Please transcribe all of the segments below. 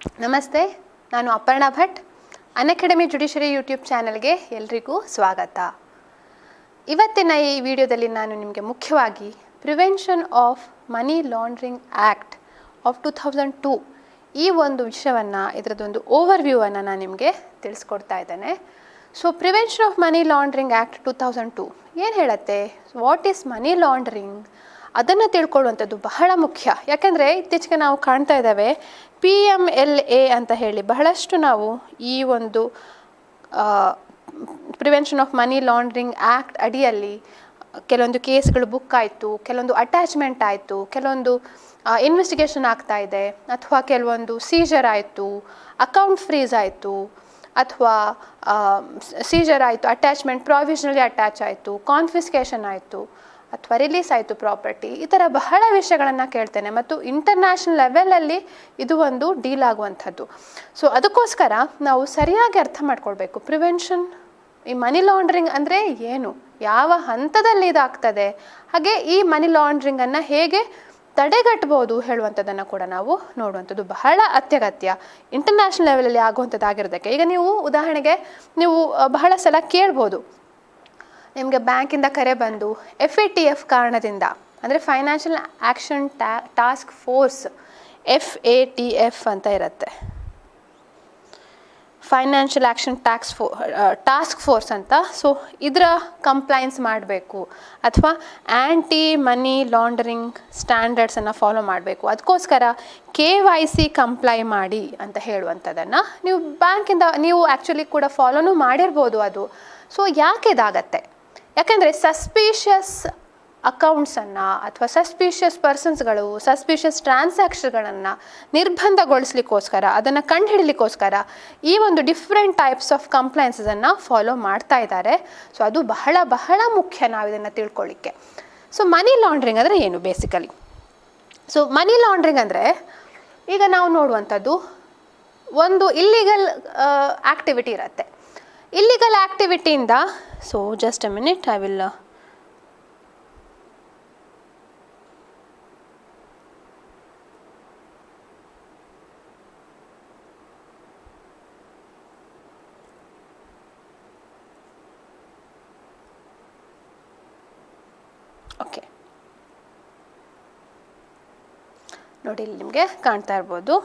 ನಮಸ್ತೆ, ನಾನು Aparna Bhat. Unacademy judiciary YouTube ಚಾನಲ್ಗೆ ಎಲ್ರಿಗೂ ಸ್ವಾಗತ. ಇವತ್ತಿನ ಈ ವಿಡಿಯೋದಲ್ಲಿ ನಾನು ನಿಮಗೆ ಮುಖ್ಯವಾಗಿ prevention of money laundering act of 2002 ಈ ಒಂದು ವಿಷಯವನ್ನು, ಇದರದೊಂದು ಓವರ್ವ್ಯೂವನ್ನು ನಾನು ನಿಮಗೆ ತಿಳಿಸ್ಕೊಡ್ತಾ ಇದ್ದೇನೆ. So prevention of money laundering act 2002 ಏನು ಹೇಳುತ್ತೆ? ವಾಟ್ ಈಸ್ ಮನಿ ಲಾಂಡ್ರಿಂಗ್ ಅದನ್ನು ತಿಳ್ಕೊಳ್ಳುವಂಥದ್ದು ಬಹಳ ಮುಖ್ಯ. ಯಾಕೆಂದರೆ ಇತ್ತೀಚೆಗೆ ನಾವು ಕಾಣ್ತಾ ಇದ್ದಾವೆ PMLA ಅಂತ ಹೇಳಿ ಬಹಳಷ್ಟು ನಾವು ಈ ಒಂದು prevention of money laundering act ಅಡಿಯಲ್ಲಿ ಕೆಲವೊಂದು ಕೇಸ್ಗಳು ಬುಕ್ ಆಯಿತು, ಕೆಲವೊಂದು ಅಟ್ಯಾಚ್ಮೆಂಟ್ ಆಯಿತು, ಕೆಲವೊಂದು ಇನ್ವೆಸ್ಟಿಗೇಷನ್ ಆಗ್ತಾ ಇದೆ, ಅಥವಾ ಕೆಲವೊಂದು ಸೀಜರ್ ಆಯಿತು, ಅಕೌಂಟ್ ಫ್ರೀಸ್ ಆಯಿತು, ಅಥವಾ ಸೀಜರ್ ಆಯಿತು, ಅಟ್ಯಾಚ್ಮೆಂಟ್ ಪ್ರಾವಿಷನಲಿ ಅಟ್ಯಾಚ್ ಆಯಿತು, ಕಾನ್ಫಿಸ್ಕೇಷನ್ ಆಯಿತು, ಅಥವಾ ರಿಲೀಸ್ ಆಯಿತು ಪ್ರಾಪರ್ಟಿ. ಈ ಥರ ಬಹಳ ವಿಷಯಗಳನ್ನು ಕೇಳ್ತೇನೆ ಮತ್ತು ಇಂಟರ್ನ್ಯಾಷನಲ್ ಲೆವೆಲಲ್ಲಿ ಇದು ಒಂದು ಡೀಲ್ ಆಗುವಂಥದ್ದು. ಸೊ ಅದಕ್ಕೋಸ್ಕರ ನಾವು ಸರಿಯಾಗಿ ಅರ್ಥ ಮಾಡ್ಕೊಳ್ಬೇಕು. ಪ್ರಿವೆನ್ಷನ್, ಈ ಮನಿ ಲಾಂಡ್ರಿಂಗ್ ಅಂದರೆ ಏನು, ಯಾವ ಹಂತದಲ್ಲಿ ಇದಾಗ್ತದೆ, ಹಾಗೆ ಈ ಮನಿ ಲಾಂಡ್ರಿಂಗನ್ನು ಹೇಗೆ ತಡೆಗಟ್ಟಬಹುದು ಹೇಳುವಂಥದ್ದನ್ನು ಕೂಡ ನಾವು ನೋಡುವಂಥದ್ದು ಬಹಳ ಅತ್ಯಗತ್ಯ. ಇಂಟರ್ನ್ಯಾಷನಲ್ ಲೆವೆಲಲ್ಲಿ ಆಗುವಂಥದ್ದಾಗಿರೋದಕ್ಕೆ ಈಗ ನೀವು ಉದಾಹರಣೆಗೆ ನೀವು ಬಹಳ ಸಲ ಕೇಳ್ಬೋದು, ನಿಮಗೆ ಬ್ಯಾಂಕಿಂದ ಕರೆ ಬಂದು FATF ಕಾರಣದಿಂದ, ಅಂದರೆ financial action task force, FATF ಅಂತ ಇರುತ್ತೆ, ಫೈನಾನ್ಷಿಯಲ್ ಆ್ಯಕ್ಷನ್ ಟಾಸ್ಕ್ ಫೋರ್ಸ್ ಅಂತ. ಸೊ ಇದರ ಕಂಪ್ಲೈನ್ಸ್ ಮಾಡಬೇಕು ಅಥವಾ ಆ್ಯಂಟಿ ಮನಿ ಲಾಂಡರಿಂಗ್ ಸ್ಟ್ಯಾಂಡರ್ಡ್ಸನ್ನು ಫಾಲೋ ಮಾಡಬೇಕು. ಅದಕ್ಕೋಸ್ಕರ KYC ಕಂಪ್ಲೈ ಮಾಡಿ ಅಂತ ಹೇಳುವಂಥದ್ದನ್ನು ನೀವು ಬ್ಯಾಂಕಿಂದ ನೀವು ಆ್ಯಕ್ಚುಲಿ ಕೂಡ ಫಾಲೋನೂ ಮಾಡಿರ್ಬೋದು ಅದು. ಸೊ ಯಾಕೆ ಇದಾಗತ್ತೆ? ಯಾಕೆಂದರೆ ಸಸ್ಪಿಷಿಯಸ್ ಅಕೌಂಟ್ಸನ್ನು ಅಥವಾ ಸಸ್ಪಿಷಿಯಸ್ ಪರ್ಸನ್ಸ್ಗಳು, ಸಸ್ಪಿಷಿಯಸ್ ಟ್ರಾನ್ಸಾಕ್ಷನ್ಗಳನ್ನು ನಿರ್ಬಂಧಗೊಳಿಸ್ಲಿಕ್ಕೋಸ್ಕರ, ಅದನ್ನು ಕಂಡುಹಿಡಲಿಕ್ಕೋಸ್ಕರ ಈ ಒಂದು ಡಿಫ್ರೆಂಟ್ ಟೈಪ್ಸ್ ಆಫ್ ಕಂಪ್ಲೈನ್ಸನ್ನು ಫಾಲೋ ಮಾಡ್ತಾ ಇದ್ದಾರೆ. ಸೊ ಅದು ಬಹಳ ಬಹಳ ಮುಖ್ಯ ನಾವು ಇದನ್ನು ತಿಳ್ಕೊಳ್ಳಿಕ್ಕೆ. ಸೊ ಮನಿ ಲಾಂಡ್ರಿಂಗ್ ಅಂದರೆ ಏನು ಬೇಸಿಕಲಿ? ಸೊ ಮನಿ ಲಾಂಡ್ರಿಂಗ್ ಅಂದರೆ ಈಗ ನಾವು ನೋಡುವಂಥದ್ದು ಒಂದು ಇಲ್ಲಿಗಲ್ ಆ್ಯಕ್ಟಿವಿಟಿ ಇರುತ್ತೆ. ಇಲ್ಲಿಗಲ್ ಆ್ಯಕ್ಟಿವಿಟಿಯಿಂದ, so just a minute, I will okay ನೋಡಿ, ಇಲ್ಲಿ ನಿಮಗೆ ಕಾಣ್ತಾ ಇರ್ಬೋದು,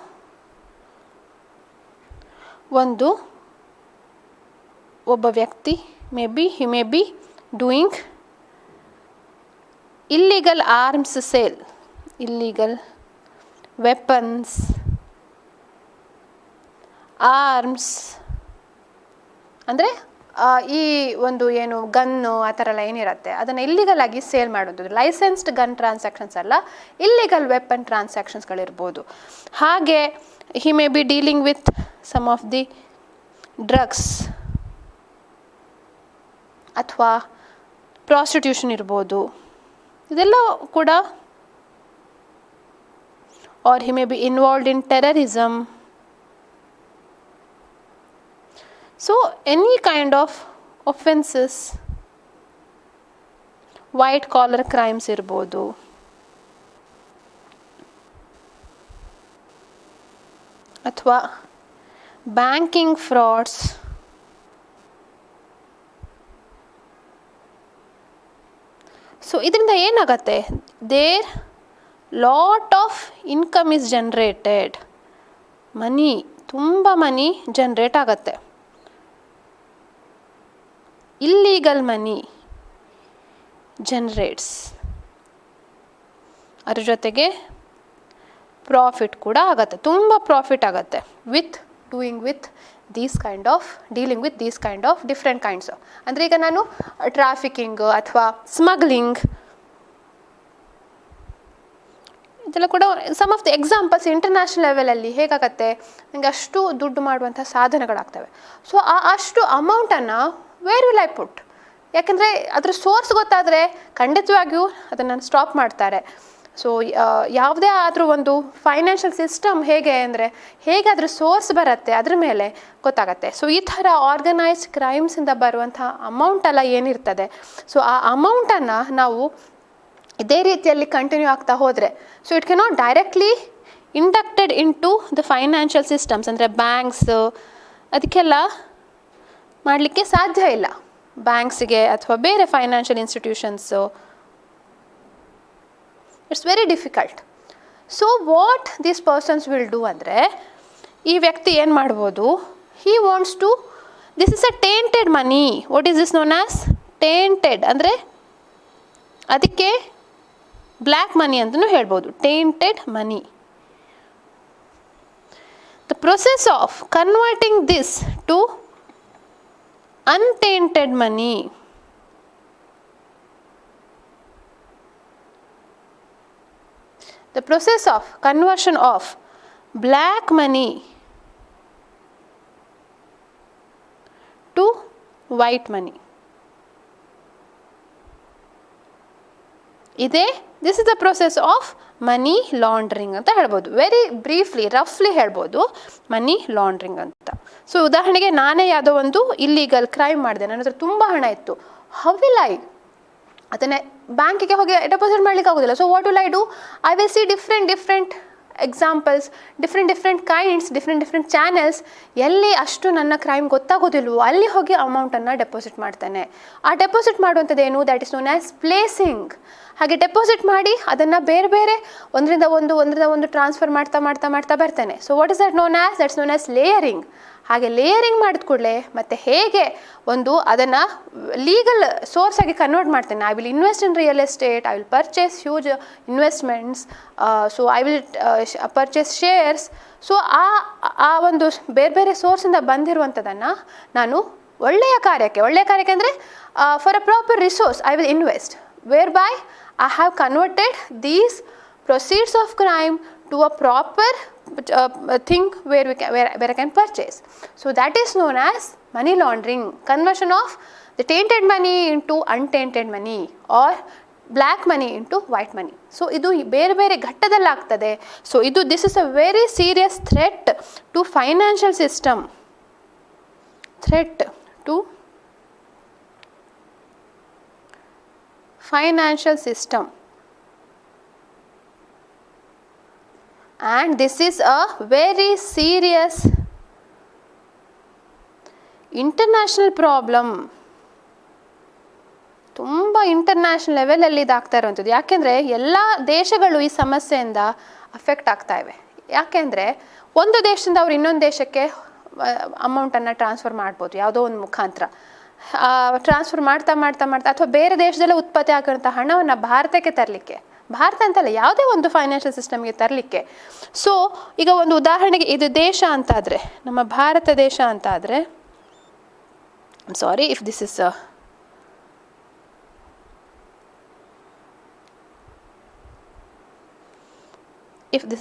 ಒಬ್ಬ ವ್ಯಕ್ತಿ he may be doing illegal arms sale, illegal weapons, arms ಅಂದರೆ ಈ ಒಂದು ಏನು ಗನ್ನು ಆ ಥರ ಎಲ್ಲ ಏನಿರುತ್ತೆ ಅದನ್ನು ಇಲ್ಲಿಗಲ್ ಆಗಿ ಸೇಲ್ ಮಾಡೋದು. ಲೈಸೆನ್ಸ್ಡ್ ಗನ್ ಟ್ರಾನ್ಸಾಕ್ಷನ್ಸ್ ಅಲ್ಲ, ಇಲ್ಲಿಗಲ್ ವೆಪನ್ ಟ್ರಾನ್ಸಾಕ್ಷನ್ಸ್ಗಳಿರ್ಬೋದು. ಹಾಗೆ he may be dealing with some of the drugs ಅಥವಾ ಪ್ರಾಸ್ಟಿಟ್ಯೂಷನ್ ಇರ್ಬೋದು, ಇದೆಲ್ಲ ಕೂಡ. Or he may be involved in terrorism. So any kind of offenses, white collar crimes ಇರ್ಬೋದು, ಅಥವಾ banking frauds, so ಇದರಿಂದ ಏನಾಗತ್ತೆ? There lot of income is generated, money, ತುಂಬ money generate ಆಗತ್ತೆ. ಇಲ್ಲೀಗಲ್ ಮನಿ ಜನರೇಟ್ಸ್, ಅದ್ರ ಜೊತೆಗೆ ಪ್ರಾಫಿಟ್ ಕೂಡ ಆಗತ್ತೆ, ತುಂಬ ಪ್ರಾಫಿಟ್ ಆಗತ್ತೆ dealing with these kind of different kinds. ಅಂದರೆ ಈಗ ನಾನು ಟ್ರಾಫಿಕಿಂಗ್ ಅಥವಾ ಸ್ಮಗ್ಲಿಂಗ್ ಇದೆಲ್ಲ ಕೂಡ some of the examples. International ಲೆವೆಲಲ್ಲಿ ಹೇಗಾಗತ್ತೆ, ನನಗೆ ಅಷ್ಟು ದುಡ್ಡು ಮಾಡುವಂಥ ಸಾಧನಗಳಾಗ್ತವೆ. ಸೊ ಅಷ್ಟು ಅಮೌಂಟನ್ನು ವೇರ್ ವಿಲ್ ಐ ಪುಟ್? ಯಾಕೆಂದರೆ ಅದರ ಸೋರ್ಸ್ ಗೊತ್ತಾದರೆ ಖಂಡಿತವಾಗಿಯೂ ಅದನ್ನು ಸ್ಟಾಪ್ ಮಾಡ್ತಾರೆ. ಸೊ ಯಾವುದೇ ಆದರೂ ಒಂದು ಫೈನಾನ್ಷಿಯಲ್ ಸಿಸ್ಟಮ್ ಹೇಗೆ ಅಂದರೆ ಹೇಗೆ ಅದ್ರ ಸೋರ್ಸ್ ಬರುತ್ತೆ ಅದ್ರ ಮೇಲೆ ಗೊತ್ತಾಗತ್ತೆ. ಸೊ ಈ ಥರ ಆರ್ಗನೈಸ್ಡ್ ಕ್ರೈಮ್ಸಿಂದ ಬರುವಂಥ ಅಮೌಂಟೆಲ್ಲ ಏನಿರ್ತದೆ, ಸೊ ಆ ಅಮೌಂಟನ್ನು ನಾವು ಇದೇ ರೀತಿಯಲ್ಲಿ ಕಂಟಿನ್ಯೂ ಆಗ್ತಾ ಹೋದರೆ, so it cannot directly inducted into the financial systems, ಅಂದರೆ ಬ್ಯಾಂಕ್ಸ್, ಅದಕ್ಕೆಲ್ಲ ಮಾಡಲಿಕ್ಕೆ ಸಾಧ್ಯ ಇಲ್ಲ. ಬ್ಯಾಂಕ್ಸಿಗೆ ಅಥವಾ ಬೇರೆ financial institutions, it's very difficult. So what these persons will do ಅಂದರೆ, ಈ ವ್ಯಕ್ತಿ ಏನು ಮಾಡ್ಬೋದು, he wants to, this is a tainted money. What is this known as tainted, ಅಂದರೆ ಅದಕ್ಕೆ ಬ್ಲ್ಯಾಕ್ ಮನಿ ಅಂತಲೂ ಹೇಳ್ಬೋದು, tainted money. The process of converting this to untainted money, the process of conversion of black money to white money, ಇದೇ this is the process of money laundering ಅಂತ ಹೇಳ್ಬೋದು. Very briefly, ರಫ್ಲಿ ಹೇಳ್ಬೋದು money laundering ಅಂತ. So ಉದಾಹರಣೆಗೆ, ನಾನೇ ಯಾವುದೋ ಒಂದು illegal crime ಮಾಡಿದೆ, ನನ್ನ ಹತ್ರ ತುಂಬ ಹಣ ಇತ್ತು. ಹೌ ವಿಲ್ ಐ ಅದನ್ನೇ ಬ್ಯಾಂಕಿಗೆ ಹೋಗಿ ಡೆಪಾಸಿಟ್ ಮಾಡಲಿಕ್ಕೆ ಆಗೋದಿಲ್ಲ. So what will I do, I will see different examples, different kinds, different channels. ಎಲ್ಲಿ ಅಷ್ಟು ನನ್ನ ಕ್ರೈಮ್ ಗೊತ್ತಾಗೋದಿಲ್ವೋ ಅಲ್ಲಿ ಹೋಗಿ ಅಮೌಂಟನ್ನು ಡೆಪಾಸಿಟ್ ಮಾಡ್ತೇನೆ. ಆ ಡೆಪಾಸಿಟ್ ಮಾಡುವಂಥದ್ದೇನು, that is known as placing. ಹಾಗೆ ಡೆಪಾಸಿಟ್ ಮಾಡಿ ಅದನ್ನು ಬೇರೆ ಒಂದರಿಂದ ಒಂದು ಟ್ರಾನ್ಸ್ಫರ್ ಮಾಡ್ತಾ ಬರ್ತೇನೆ. So what is that known as, that's known as layering. ಹಾಗೆ ಲೇಯರಿಂಗ್ ಮಾಡಿದ ಕೂಡಲೇ ಮತ್ತೆ ಹೇಗೆ ಅದನ್ನು ಲೀಗಲ್ ಸೋರ್ಸ್ ಆಗಿ ಕನ್ವರ್ಟ್ ಮಾಡ್ತೇನೆ. I will invest in real estate, I will purchase huge investments, so I will purchase shares. So ಆ ಒಂದು ಬೇರೆ ಸೋರ್ಸಿಂದ ಬಂದಿರುವಂಥದ್ದನ್ನು ನಾನು ಒಳ್ಳೆಯ ಕಾರ್ಯಕ್ಕೆ ಅಂದರೆ for a proper resource I will invest, where by I have converted these proceeds of crime to a proper thing where I can purchase. So that is known as money laundering, conversion of the tainted money into untainted money or black money into white money. So idu ಬೇರೆ ಘಟ್ಟದಲ್ಲಿ ಆಗ್ತದೆ. So this is a very serious threat to financial system, threat to financial system, and this is a very serious international problem. ತುಂಬ international ಲೆವೆಲಲ್ಲಿ ಇದಾಗ್ತಾ ಇರುವಂಥದ್ದು. ಯಾಕೆಂದರೆ ಎಲ್ಲ ದೇಶಗಳು ಈ ಸಮಸ್ಯೆಯಿಂದ ಅಫೆಕ್ಟ್ ಆಗ್ತಾ ಇವೆ. ಯಾಕೆಂದರೆ ಒಂದು ದೇಶದಿಂದ ಅವ್ರು ಇನ್ನೊಂದು ದೇಶಕ್ಕೆ ಅಮೌಂಟನ್ನು ಟ್ರಾನ್ಸ್ಫರ್ ಮಾಡ್ಬೋದು ಯಾವುದೋ ಒಂದು ಮುಖಾಂತರ. ಟ್ರಾನ್ಸ್ಫರ್ ಮಾಡ್ತಾ ಅಥವಾ ಬೇರೆ ದೇಶದಲ್ಲೇ ಉತ್ಪತ್ತಿ ಆಗಿರೋಂಥ ಹಣವನ್ನು ಭಾರತಕ್ಕೆ ತರಲಿಕ್ಕೆ, ಭಾರತ ಅಂತಲ್ಲ ಯಾವುದೇ ಒಂದು ಫೈನಾನ್ಷಿಯಲ್ ಸಿಸ್ಟಮ್ಗೆ ತರಲಿಕ್ಕೆ. ಸೊ ಈಗ ಒಂದು ಉದಾಹರಣೆಗೆ ಇದು ದೇಶ ಅಂತಾದರೆ, ನಮ್ಮ ಭಾರತ ದೇಶ ಅಂತಾದರೆ, sorry if this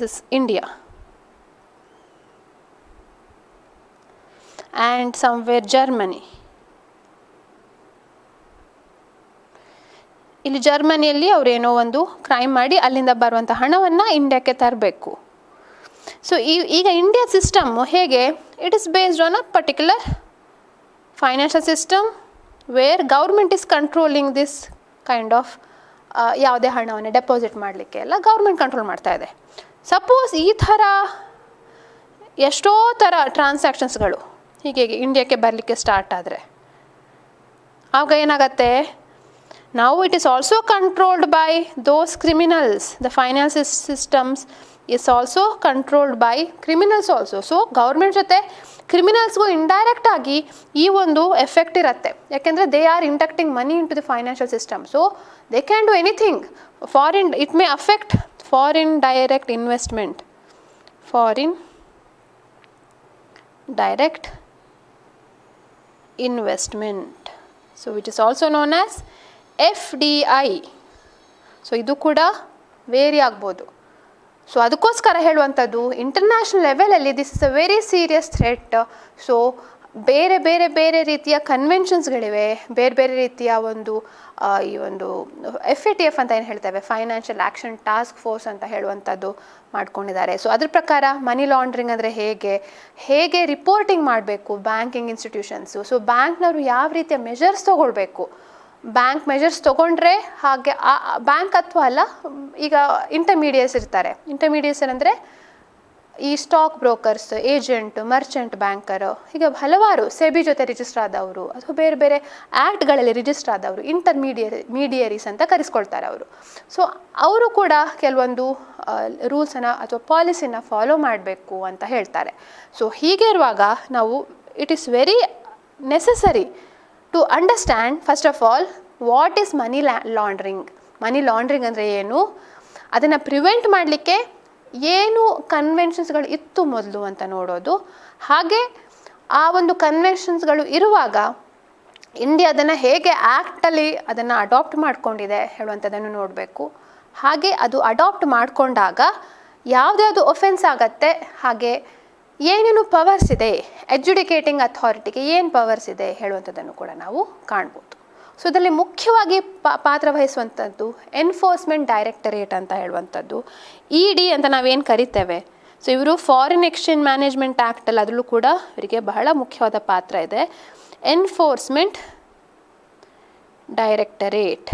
is India and somewhere Germany. ಇಲ್ಲಿ ಜರ್ಮನಿಯಲ್ಲಿ ಅವರೇನೋ ಒಂದು ಕ್ರೈಮ್ ಮಾಡಿ ಅಲ್ಲಿಂದ ಬರುವಂಥ ಹಣವನ್ನು ಇಂಡಿಯಾಕ್ಕೆ ತರಬೇಕು. ಸೊ ಈಗ ಇಂಡಿಯಾ ಸಿಸ್ಟಮ್ಮು ಹೇಗೆ, it is based on a particular financial system wear government is controlling this kind of, ಯಾವುದೇ ಹಣವನ್ನು ಡೆಪಾಸಿಟ್ ಮಾಡಲಿಕ್ಕೆ ಎಲ್ಲ ಗೌರ್ಮೆಂಟ್ ಕಂಟ್ರೋಲ್ ಮಾಡ್ತಾ ಇದೆ. ಸಪೋಸ್ ಈ ಥರ ಎಷ್ಟೋ ಥರ ಟ್ರಾನ್ಸಾಕ್ಷನ್ಸ್ಗಳು ಹೀಗೆ ಇಂಡಿಯಾಕ್ಕೆ ಬರಲಿಕ್ಕೆ ಸ್ಟಾರ್ಟ್ ಆದರೆ ಆವಾಗ ಏನಾಗತ್ತೆ, now it is also controlled by those criminals. The financial systems is also controlled by criminals also. So government ಜೊತೆ ಕ್ರಿಮಿನಲ್ಸ್ಗೂ ಇಂಡೈರೆಕ್ಟ್ ಆಗಿ ಈ ಒಂದು ಎಫೆಕ್ಟ್ ಇರುತ್ತೆ. ಯಾಕೆಂದರೆ they are inducting money in to the financial system. So they can do anything. Foreign it may affect foreign direct investment, foreign direct investment, so which is also known as FDI. So ಇದು ಕೂಡ vary ಆಗ್ಬೋದು. So ಅದಕ್ಕೋಸ್ಕರ ಹೇಳುವಂಥದ್ದು international ಲೆವೆಲಲ್ಲಿ this is a very serious threat. So ಬೇರೆ ರೀತಿಯ ಕನ್ವೆನ್ಷನ್ಸ್ಗಳಿವೆ, ಬೇರೆ ರೀತಿಯ ಈ ಒಂದು FATF ಅಂತ ಏನು ಹೇಳ್ತೇವೆ, ಫೈನಾನ್ಷಿಯಲ್ ಆ್ಯಕ್ಷನ್ ಟಾಸ್ಕ್ ಫೋರ್ಸ್ ಅಂತ ಹೇಳುವಂಥದ್ದು ಮಾಡ್ಕೊಂಡಿದ್ದಾರೆ. ಸೊ ಅದ್ರ ಪ್ರಕಾರ ಮನಿ ಲಾಂಡ್ರಿಂಗ್ ಅಂದರೆ ಹೇಗೆ ರಿಪೋರ್ಟಿಂಗ್ ಮಾಡಬೇಕು ಬ್ಯಾಂಕಿಂಗ್ ಇನ್ಸ್ಟಿಟ್ಯೂಷನ್ಸು. ಸೊ ಬ್ಯಾಂಕ್ನವರು ಯಾವ ರೀತಿಯ ಮೆಷರ್ಸ್ ತೊಗೊಳ್ಬೇಕು, ಬ್ಯಾಂಕ್ ಮೆಷರ್ಸ್ ತೊಗೊಂಡ್ರೆ ಹಾಗೆ ಬ್ಯಾಂಕ್ ಅಥವಾ ಅಲ್ಲ, ಈಗ ಇಂಟರ್ಮೀಡಿಯೇಟ್ಸ್ ಇರ್ತಾರೆ. ಇಂಟರ್ಮೀಡಿಯೇಟ್ಸ್ ಅಂದರೆ ಈ stock brokers, agent, Merchant banker, ಹೀಗೆ ಹಲವಾರು ಸೆಬಿ ಜೊತೆ ರಿಜಿಸ್ಟರ್ ಆದವರು ಅಥವಾ ಬೇರೆ ಬೇರೆ ಆ್ಯಕ್ಟ್ಗಳಲ್ಲಿ ರಿಜಿಸ್ಟರ್ ಆದವರು ಮೀಡಿಯರೀಸ್ ಅಂತ ಕರೆಸ್ಕೊಳ್ತಾರೆ ಅವರು. ಸೊ ಅವರು ಕೂಡ ಕೆಲವೊಂದು ರೂಲ್ಸನ್ನು ಅಥವಾ ಪಾಲಿಸಿನ ಫಾಲೋ ಮಾಡಬೇಕು ಅಂತ ಹೇಳ್ತಾರೆ. ಸೊ ಹೀಗೆ ಇರುವಾಗ ನಾವು it is very necessary to understand first of all what is money laundering. Money laundering ಅಂದರೆ ಏನು, ಅದನ್ನು ಪ್ರಿವೆಂಟ್ ಮಾಡಲಿಕ್ಕೆ ಏನು ಕನ್ವೆನ್ಷನ್ಸ್ಗಳು ಇತ್ತು ಮೊದಲು ಅಂತ ನೋಡೋದು, ಹಾಗೆ ಆ ಒಂದು ಕನ್ವೆನ್ಷನ್ಸ್ಗಳು ಇರುವಾಗ ಇಂಡಿಯಾ ಅದನ್ನು ಹೇಗೆ ಆ್ಯಕ್ಟಲ್ಲಿ ಅದನ್ನು ಅಡಾಪ್ಟ್ ಮಾಡ್ಕೊಂಡಿದೆ ಹೇಳುವಂಥದ್ದನ್ನು ನೋಡಬೇಕು. ಹಾಗೆ ಅದು ಅಡಾಪ್ಟ್ ಮಾಡಿಕೊಂಡಾಗ ಯಾವುದ್ಯಾವುದು ಒಫೆನ್ಸ್ ಆಗತ್ತೆ, ಹಾಗೆ ಏನೇನು ಪವರ್ಸ್ ಇದೆ, ಎಜುಡಿಕೇಟಿಂಗ್ ಅಥಾರಿಟಿಗೆ ಏನು ಪವರ್ಸ್ ಇದೆ ಹೇಳುವಂಥದ್ದನ್ನು ಕೂಡ ನಾವು ಕಾಣ್ಬೋದು. ಸೊ ಇದರಲ್ಲಿ ಮುಖ್ಯವಾಗಿ ಪಾತ್ರ ವಹಿಸುವಂಥದ್ದು ಎನ್ಫೋರ್ಸ್ಮೆಂಟ್ ಡೈರೆಕ್ಟರೇಟ್ ಅಂತ ಹೇಳುವಂಥದ್ದು, ED ಅಂತ ನಾವೇನು ಕರಿತೇವೆ. ಸೊ ಇವರು ಫಾರಿನ್ ಎಕ್ಸ್ಚೇಂಜ್ ಮ್ಯಾನೇಜ್ಮೆಂಟ್ ಆ್ಯಕ್ಟಲ್ಲಿ ಅದರಲ್ಲೂ ಕೂಡ ಇವರಿಗೆ ಬಹಳ ಮುಖ್ಯವಾದ ಪಾತ್ರ ಇದೆ. Enforcement directorate,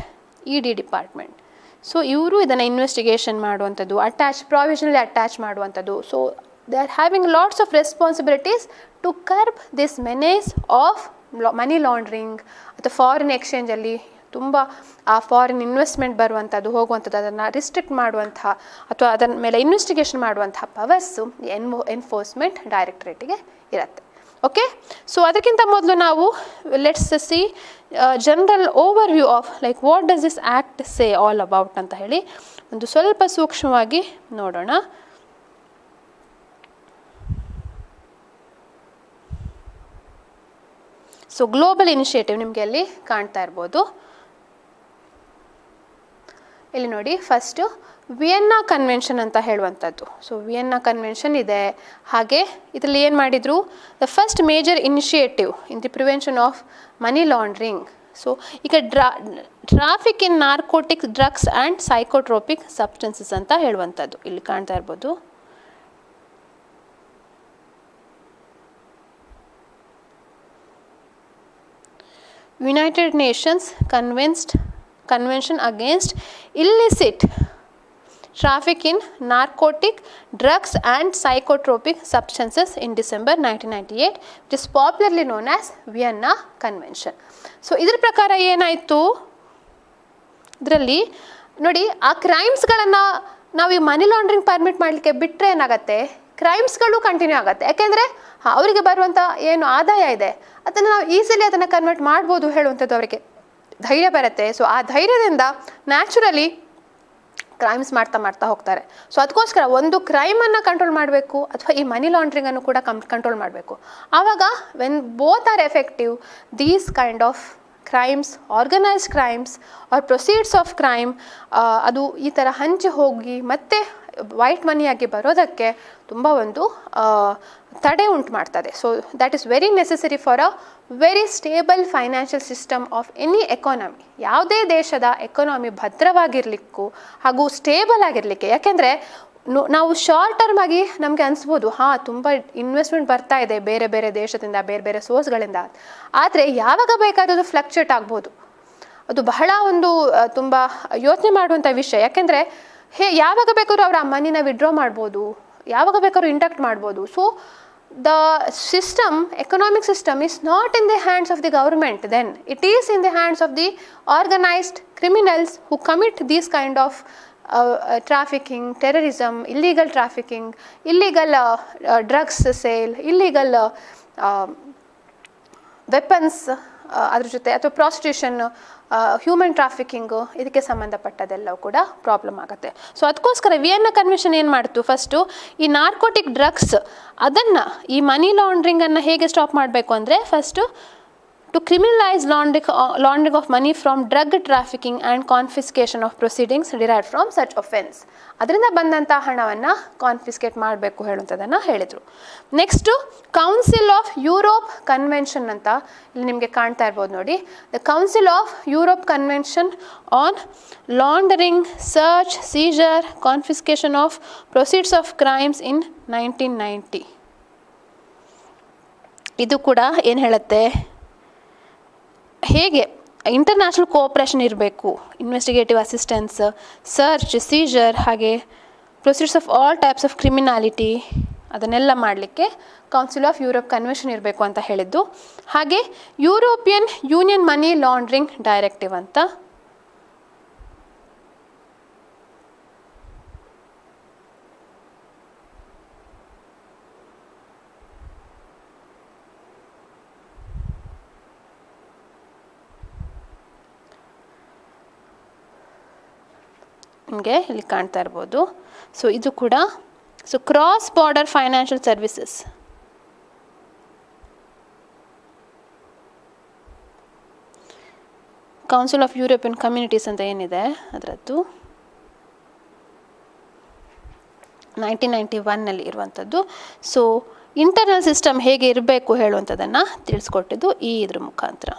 ED department. So ಇವರು ಇದನ್ನು ಇನ್ವೆಸ್ಟಿಗೇಷನ್ ಮಾಡುವಂಥದ್ದು, ಪ್ರಾವಿಷನಲಿ ಅಟ್ಯಾಚ್ ಮಾಡುವಂಥದ್ದು. So they are having lots of responsibilities to curb this menace of money laundering ಅಥವಾ ಫಾರಿನ್ ಎಕ್ಸ್ಚೇಂಜಲ್ಲಿ ತುಂಬ ಆ ಫಾರಿನ್ ಇನ್ವೆಸ್ಟ್ಮೆಂಟ್ ಬರುವಂಥದ್ದು ಹೋಗುವಂಥದ್ದು ಅದನ್ನು ರಿಸ್ಟ್ರಿಕ್ಟ್ ಮಾಡುವಂಥ ಅಥವಾ ಅದರ ಮೇಲೆ ಇನ್ವೆಸ್ಟಿಗೇಷನ್ ಮಾಡುವಂಥ ಪವರ್ಸು ಎನ್ಫೋರ್ಸ್ಮೆಂಟ್ ಡೈರೆಕ್ಟರೇಟಿಗೆ ಇರುತ್ತೆ. ಓಕೆ, ಸೊ ಅದಕ್ಕಿಂತ ಮೊದಲು ನಾವು let's see general over view of like what does this act say all about ಅಂತ ಹೇಳಿ ಒಂದು ಸ್ವಲ್ಪ ಸೂಕ್ಷ್ಮವಾಗಿ ನೋಡೋಣ. ಸೊ ಗ್ಲೋಬಲ್ ಇನಿಷಿಯೇಟಿವ್ ನಿಮಗೆ ಅಲ್ಲಿ ಕಾಣ್ತಾ ಇರ್ಬೋದು. ಇಲ್ಲಿ ನೋಡಿ, ಫಸ್ಟು ವಿಯೆನ್ನಾ ಕನ್ವೆನ್ಷನ್ ಅಂತ ಹೇಳುವಂಥದ್ದು. ಸೊ ವಿಯೆನ್ನಾ ಕನ್ವೆನ್ಷನ್ ಇದೆ. ಹಾಗೆ ಇದರಲ್ಲಿ ಏನು ಮಾಡಿದರು, the first major initiative in the prevention of money laundering. So ಈಗ traffic in narcotics, drugs and psychotropic substances ಅಂತ ಹೇಳುವಂಥದ್ದು ಇಲ್ಲಿ ಕಾಣ್ತಾ ಇರ್ಬೋದು. United Nations Convention Against Illicit Traffic in Narcotic, Drugs and Psychotropic Substances in December 1998, which is popularly known as Vienna Convention. So ಇದ್ರ ಪ್ರಕಾರ ಏನಾಯಿತು, ಇದರಲ್ಲಿ ನೋಡಿ ಆ ಕ್ರೈಮ್ಸ್ಗಳನ್ನು ನಾವು ಈ ಮನಿ ಲಾಂಡ್ರಿಂಗ್ ಪರ್ಮಿಟ್ ಮಾಡಲಿಕ್ಕೆ ಬಿಟ್ಟರೆ ಏನಾಗುತ್ತೆ, ಕ್ರೈಮ್ಸ್ಗಳು ಕಂಟಿನ್ಯೂ ಆಗುತ್ತೆ. ಯಾಕೆಂದರೆ ಅವರಿಗೆ ಬರುವಂಥ ಏನು ಆದಾಯ ಇದೆ ಅದನ್ನು ನಾವು ಈಸಿಲಿ ಅದನ್ನು ಕನ್ವರ್ಟ್ ಮಾಡ್ಬೋದು ಹೇಳುವಂಥದ್ದು ಅವರಿಗೆ ಧೈರ್ಯ ಬರುತ್ತೆ. ಸೊ ಆ ಧೈರ್ಯದಿಂದ ನ್ಯಾಚುರಲಿ ಕ್ರೈಮ್ಸ್ ಮಾಡ್ತಾ ಹೋಗ್ತಾರೆ. ಸೊ ಅದಕ್ಕೋಸ್ಕರ ಒಂದು ಕ್ರೈಮನ್ನು ಕಂಟ್ರೋಲ್ ಮಾಡಬೇಕು ಅಥವಾ ಈ ಮನಿ ಲಾಂಡ್ರಿಂಗನ್ನು ಕೂಡ ಕಂಟ್ರೋಲ್ ಮಾಡಬೇಕು. ಆವಾಗ when both are effective, these kind of crimes, organised crimes or proceeds of crime, ಅದು ಈ ಥರ ಹಂಚಿ ಹೋಗಿ ಮತ್ತೆ ವೈಟ್ ಮನಿಯಾಗಿ ಬರೋದಕ್ಕೆ ತುಂಬ ಒಂದು ತಡೆ ಉಂಟು ಮಾಡ್ತದೆ. So that is very necessary for a very stable financial system of any economy. ಯಾವುದೇ ದೇಶದ ಎಕಾನಮಿ ಭದ್ರವಾಗಿರಲಿಕ್ಕೂ ಹಾಗೂ ಸ್ಟೇಬಲ್ ಆಗಿರಲಿಕ್ಕೆ. ಯಾಕೆಂದರೆ ನಾವು ಶಾರ್ಟ್ ಟರ್ಮ್ ಆಗಿ ನಮಗೆ ಅನಿಸ್ಬೋದು, ತುಂಬ ಇನ್ವೆಸ್ಟ್ಮೆಂಟ್ ಬರ್ತಾ ಇದೆ ಬೇರೆ ಬೇರೆ ದೇಶದಿಂದ, ಬೇರೆ ಬೇರೆ ಸೋರ್ಸ್ಗಳಿಂದ. ಆದರೆ ಯಾವಾಗ ಬೇಕಾದರೂ ಫ್ಲಕ್ಚುಯೇಟ್ ಆಗ್ಬೋದು. ಅದು ಬಹಳ ಒಂದು ತುಂಬ ಯೋಚನೆ ಮಾಡುವಂಥ ವಿಷಯ. ಯಾಕೆಂದರೆ ಯಾವಾಗ ಬೇಕಾದ್ರೂ ಅವರು ಆ ಮನಿನ ವಿಡ್ರಾ ಮಾಡ್ಬೋದು, ಯಾವಾಗ ಬೇಕಾದ್ರೂ ಇಂಡಕ್ಟ್ ಮಾಡ್ಬೋದು. So the system, economic system is not in the hands of the government, then it is in the hands of the organised criminals who commit these kind of trafficking, terrorism, illegal trafficking, illegal drugs sale, illegal weapons, ಅದ್ರ ಜೊತೆ ಅಥವಾ prostitution, human ಟ್ರಾಫಿಕಿಂಗು, ಇದಕ್ಕೆ ಸಂಬಂಧಪಟ್ಟದೆಲ್ಲವೂ ಕೂಡ problem ಆಗುತ್ತೆ. So ಅದಕ್ಕೋಸ್ಕರ Vienna convention ಏನು ಮಾಡ್ತು, first ಈ ನಾರ್ಕೋಟಿಕ್ ಡ್ರಗ್ಸ್ ಅದನ್ನು, ಈ ಮನಿ ಲಾಂಡ್ರಿಂಗನ್ನು ಹೇಗೆ ಸ್ಟಾಪ್ ಮಾಡಬೇಕು ಅಂದರೆ, first to criminalise laundering of money from drug trafficking and confiscation of proceedings derived from such offense. ಅದರಿಂದ ಬಂದಂಥ ಹಣವನ್ನು ಕಾನ್ಫಿಸ್ಕೇಟ್ ಮಾಡಬೇಕು ಹೇಳುವಂಥದ್ದನ್ನು ಹೇಳಿದರು. Next council of Europe convention ಅಂತ ಇಲ್ಲಿ ನಿಮಗೆ ಕಾಣ್ತಾ ಇರ್ಬೋದು ನೋಡಿ. The council of Europe convention on laundering, search, seizure, confiscation of proceeds of crimes in 1990. ಇದು ಕೂಡ ಏನು ಹೇಳುತ್ತೆ, ಹೇಗೆ ಇಂಟರ್ನ್ಯಾಷನಲ್ ಕೋಆಪ್ರೇಷನ್ ಇರಬೇಕು, ಇನ್ವೆಸ್ಟಿಗೇಟಿವ್ ಅಸಿಸ್ಟೆನ್ಸ್, ಸರ್ಚ್, ಸೀಜರ್, ಹಾಗೆ proceeds of all types of criminality ಅದನ್ನೆಲ್ಲ ಮಾಡಲಿಕ್ಕೆ ಕೌನ್ಸಿಲ್ ಆಫ್ ಯುರೋಪ್ ಕನ್ವೆನ್ಷನ್ ಇರಬೇಕು ಅಂತ ಹೇಳಿದ್ದು. ಹಾಗೆ European union money laundering directive ಅಂತ, ನಿಮಗೆ ಇಲ್ಲಿ ಕಾಣ್ತಾ ಇರ್ಬೋದು. ಸೊ ಇದು ಕೂಡ cross border financial services, council of European communities ಅಂತ ಏನಿದೆ ಅದರದ್ದು 1991 ಇರುವಂಥದ್ದು. ಸೊ ಇಂಟರ್ನಲ್ ಸಿಸ್ಟಮ್ ಹೇಗೆ ಇರಬೇಕು ಹೇಳುವಂಥದ್ದನ್ನು ತಿಳಿಸ್ಕೊಟ್ಟಿದ್ದು ಇದ್ರ ಮುಖಾಂತರ.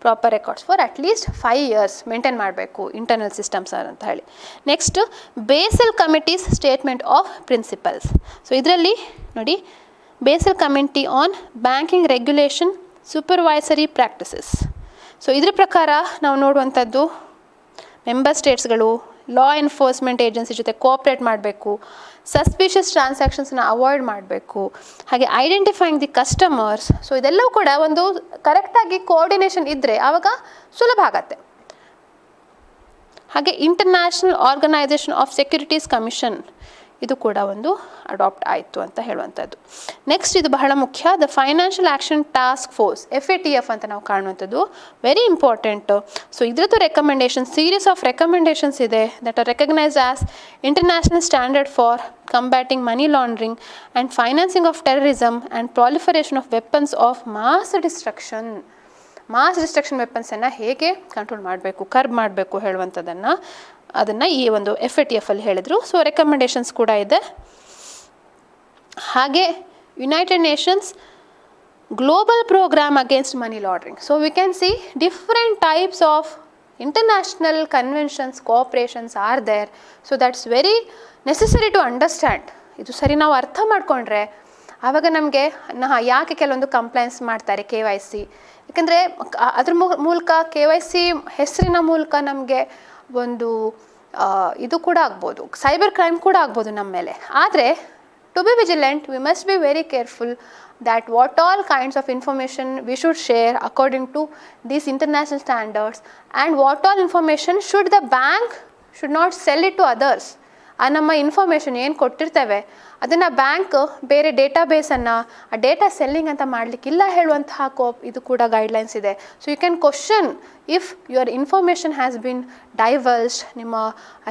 Proper records for at least 5 years maintain ಮಾಡಬೇಕು ಇಂಟರ್ನಲ್ ಸಿಸ್ಟಮ್ಸ್ ಅಂತ ಹೇಳಿ. Next basal committees statement of principles. So ಇದರಲ್ಲಿ ನೋಡಿ, basal committee on banking regulation supervisory practices. So ಇದ್ರ ಪ್ರಕಾರ ನಾವು ನೋಡುವಂಥದ್ದು ಮೆಂಬರ್ ಸ್ಟೇಟ್ಸ್ಗಳು ಲಾ ಎನ್ಫೋರ್ಸ್ಮೆಂಟ್ ಏಜೆನ್ಸಿ ಜೊತೆ ಕೋಆಪ್ರೇಟ್ ಮಾಡಬೇಕು, ಸಸ್ಪಿಷಿಯಸ್ ಟ್ರಾನ್ಸಾಕ್ಷನ್ಸ್ನ ಅವಾಯ್ಡ್ ಮಾಡಬೇಕು, ಹಾಗೆ ಐಡೆಂಟಿಫೈಯಿಂಗ್ ದಿ ಕಸ್ಟಮರ್ಸ್. ಸೊ ಇದೆಲ್ಲವೂ ಕೂಡ ಒಂದು ಕರೆಕ್ಟಾಗಿ ಕೋಆರ್ಡಿನೇಷನ್ ಇದ್ದರೆ ಆವಾಗ ಸುಲಭ ಆಗತ್ತೆ. ಹಾಗೆ international organisation of securities commission ಇದು ಕೂಡ ಒಂದು ಅಡಾಪ್ಟ್ ಆಯಿತು ಅಂತ ಹೇಳುವಂಥದ್ದು. ನೆಕ್ಸ್ಟ್ ಇದು ಬಹಳ ಮುಖ್ಯ, the financial action task force FATF ಅಂತ ನಾವು ಕಾಣುವಂಥದ್ದು ವೆರಿ ಇಂಪಾರ್ಟೆಂಟ್. ಸೊ ಇದ್ರದ್ದು ರೆಕಮೆಂಡೇಷನ್ ಸೀರೀಸ್ ಆಫ್ ರೆಕಮೆಂಡೇಷನ್ಸ್ ಇದೆ that are recognised as international standard for combating money laundering and financing of terrorism and proliferation of weapons of mass destruction ವೆಪನ್ಸನ್ನು ಹೇಗೆ control ಮಾಡಬೇಕು, curb ಮಾಡಬೇಕು ಹೇಳುವಂಥದ್ದನ್ನು ಅದನ್ನು ಈ ಒಂದು FATF ಅಲ್ಲಿ ಹೇಳಿದರು. ಸೊ ರೆಕಮೆಂಡೇಷನ್ಸ್ ಕೂಡ ಇದೆ. ಹಾಗೆ United Nations global programme against money laundering. So we can see different types of international conventions cooperations are there. So that's very necessary to understand. ಇದು ಸರಿ ನಾವು ಅರ್ಥ ಮಾಡಿಕೊಂಡ್ರೆ ಆವಾಗ ನಮಗೆ ಯಾಕೆ ಕೆಲವೊಂದು ಕಂಪ್ಲೇಂಟ್ಸ್ ಮಾಡ್ತಾರೆ KYC, ಯಾಕಂದರೆ ಅದ್ರ ಮೂಲಕ KYC ಹೆಸರಿನ ಮೂಲಕ ನಮಗೆ ಒಂದು ಇದು ಕೂಡ ಆಗ್ಬೋದು, ಸೈಬರ್ ಕ್ರೈಮ್ ಕೂಡ ಆಗ್ಬೋದು ನಮ್ಮ ಮೇಲೆ. ಆದರೆ to be vigilant we must be very careful that what all kinds of information we should share according to these international standards and what all information should the bank should not sell it to others. ಆ ನಮ್ಮ information ಏನು ಕೊಟ್ಟಿರ್ತೇವೆ ಅದನ್ನು bank ಬೇರೆ ಡೇಟಾಬೇಸನ್ನು ಆ data selling ಅಂತ ಮಾಡಲಿಕ್ಕಿಲ್ಲ ಹೇಳುವಂತಹ ಇದು ಕೂಡ ಗೈಡ್ಲೈನ್ಸ್ ಇದೆ. So you can question if your information has been diverged. ನಿಮ್ಮ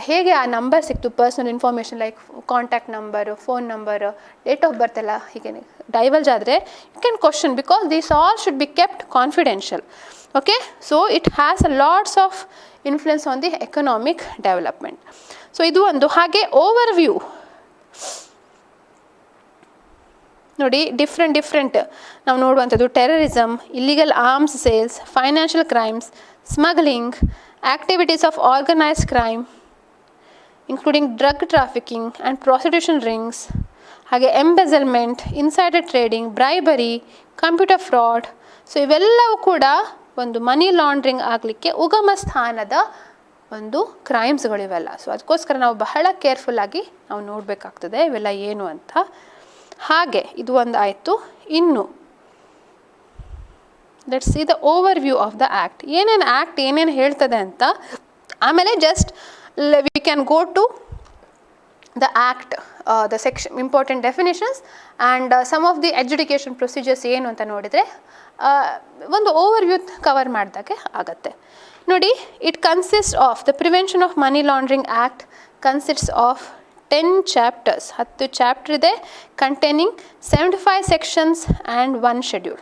ಹೇಗೆ ಆ ನಂಬರ್ ಸಿಕ್ತು, personal information like contact number, phone number, date of birth ಎಲ್ಲ ಹೀಗೆ ಡೈವರ್ಜ್ ಆದರೆ you can question because these all should be kept confidential. Okay, so it has a lots of influence on the economic development. So ಇದು ಒಂದು. ಹಾಗೆ overview ನೋಡಿ, different ನಾವು ನೋಡುವಂಥದ್ದು terrorism, illegal arms sales, financial crimes, smuggling, activities of organised crime including drug trafficking and prostitution rings, ಹಾಗೆ embezzlement, insider trading, bribery, computer fraud. So ಇವೆಲ್ಲವೂ ಕೂಡ ಒಂದು ಮನಿ ಲಾಂಡ್ರಿಂಗ್ ಆಗಲಿಕ್ಕೆ ಉಗಮ ಸ್ಥಾನದ ಒಂದು ಕ್ರೈಮ್ಸ್ಗಳಿವೆಲ್ಲ. ಸೊ ಅದಕ್ಕೋಸ್ಕರ ನಾವು ಬಹಳ ಕೇರ್ಫುಲ್ಲಾಗಿ ನಾವು ನೋಡಬೇಕಾಗ್ತದೆ ಇವೆಲ್ಲ ಏನು ಅಂತ. ಹಾಗೆ ಇದು ಒಂದು ಆಯಿತು. ಇನ್ನು let's see the overview of the act. ಏನೇನು ಹೇಳ್ತದೆ ಅಂತ. ಆಮೇಲೆ just we can go to the act, the section, important definitions and some of the education procedures ಏನು ಅಂತ ನೋಡಿದರೆ ಒಂದು ಓವರ್ ವ್ಯೂ ಕವರ್ ಮಾಡಿದಾಗೆ ಆಗತ್ತೆ. ನೋಡಿ, it consist of the prevention of money laundering act consists of 10 chapters, 10 chapter ಇದೆ, containing 75 sections and 1 schedule.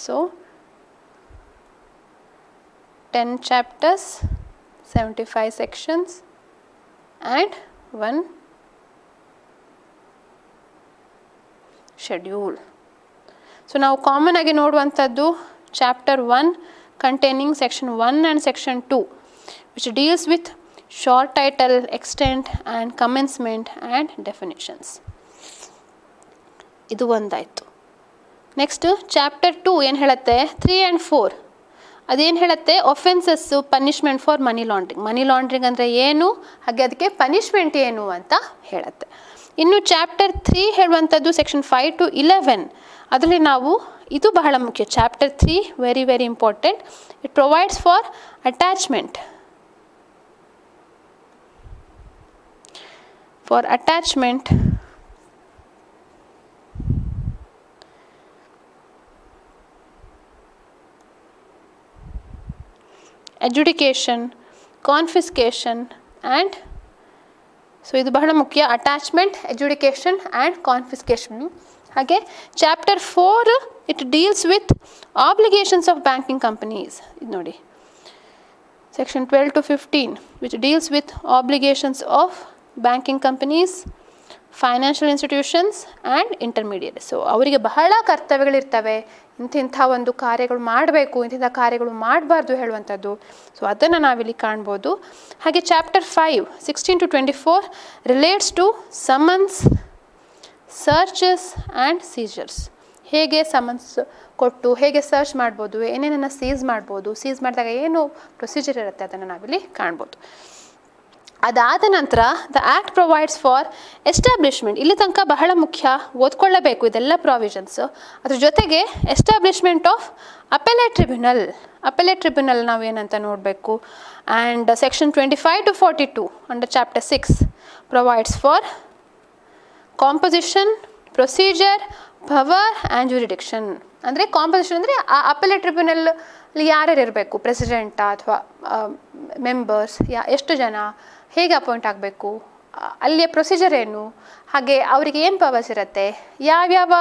So 10 chapters, 75 sections and 1 schedule. So ನಾವು common ಆಗಿ ನೋಡುವಂಥದ್ದು chapter 1 containing section 1 and section 2 which deals with short title, extent and commencement and definitions. ಇದು ಒಂದಾಯಿತು. Next chapter 2 ಏನು ಹೇಳುತ್ತೆ, 3 and 4 ಅದೇನು ಹೇಳುತ್ತೆ, offences punishment for money laundering ಅಂದರೆ ಏನು, ಹಾಗೆ ಅದಕ್ಕೆ ಪನಿಷ್ಮೆಂಟ್ ಏನು ಅಂತ ಹೇಳುತ್ತೆ. ಇನ್ನು ಚಾಪ್ಟರ್ 3 ಹೇಳುವಂಥದ್ದು ಸೆಕ್ಷನ್ 5 to 11. ಅದರಲ್ಲಿ ನಾವು, ಇದು ಬಹಳ ಮುಖ್ಯ, chapter 3 very very important. It provides for attachment. adjudication, confiscation and so ಇದು ಬಹಳ ಮುಖ್ಯ, ಅಟ್ಯಾಚ್ಮೆಂಟ್, ಎಜುಡಿಕೇಷನ್ ಆ್ಯಂಡ್ ಕಾನ್ಫಿಸ್ಕೇಷನ್. ಹಾಗೆ chapter 4 it deals with obligations of banking companies. ಇದು ನೋಡಿ section 12 to 15 which deals with obligations of banking companies, financial institutions and intermediate. So ಅವರಿಗೆ ಬಹಳ ಕರ್ತವ್ಯಗಳಿರ್ತವೆ, ಇಂತಿಂಥ ಒಂದು ಕಾರ್ಯಗಳು ಮಾಡಬೇಕು, ಇಂತಿಂಥ ಕಾರ್ಯಗಳು ಮಾಡಬಾರ್ದು ಹೇಳುವಂಥದ್ದು. ಸೊ ಅದನ್ನು ನಾವಿಲ್ಲಿ ಕಾಣ್ಬೋದು. ಹಾಗೆ chapter 5 16 to 24 relates to summons, searches and seizures. ಹೇಗೆ ಸಮನ್ಸ್ ಕೊಟ್ಟು ಹೇಗೆ ಸರ್ಚ್ ಮಾಡ್ಬೋದು, ಏನೇನನ್ನು ಸೀಸ್ ಮಾಡ್ಬೋದು, ಸೀಸ್ ಮಾಡಿದಾಗ ಏನು ಪ್ರೊಸೀಜರ್ ಇರುತ್ತೆ ಅದನ್ನು ನಾವಿಲ್ಲಿ ಕಾಣ್ಬೋದು. ಅದಾದ ನಂತರ the act provides for establishment. ಇಲ್ಲಿ ತನಕ ಬಹಳ ಮುಖ್ಯ, ಓದ್ಕೊಳ್ಳಬೇಕು ಇದೆಲ್ಲ ಪ್ರಾವಿಷನ್ಸ್. ಅದ್ರ ಜೊತೆಗೆ ಎಸ್ಟಾಬ್ಲಿಷ್ಮೆಂಟ್ ಆಫ್ ಅಪೆಲೇಟ್ ಟ್ರಿಬ್ಯುನಲ್ ನಾವೇನಂತ ನೋಡಬೇಕು. And section 25 to 42 under chapter 6 provides for composition, procedure, power and jurisdiction. ಅಂದರೆ ಕಾಂಪೊಸಿಷನ್ ಅಂದರೆ ಆ ಅಪೆಲೇಟ್ ಟ್ರಿಬ್ಯುನಲ್ ಯಾರ್ಯಾರು ಇರಬೇಕು, ಪ್ರೆಸಿಡೆಂಟಾ ಅಥವಾ ಮೆಂಬರ್ಸ್, ಎಷ್ಟು ಜನ, ಹೇಗೆ ಅಪಾಯಿಂಟ್ ಆಗಬೇಕು, ಅಲ್ಲಿಯ ಪ್ರೊಸೀಜರ್ ಏನು, ಹಾಗೆ ಅವರಿಗೆ ಏನು ಪವರ್ಸ್ ಇರುತ್ತೆ, ಯಾವ್ಯಾವ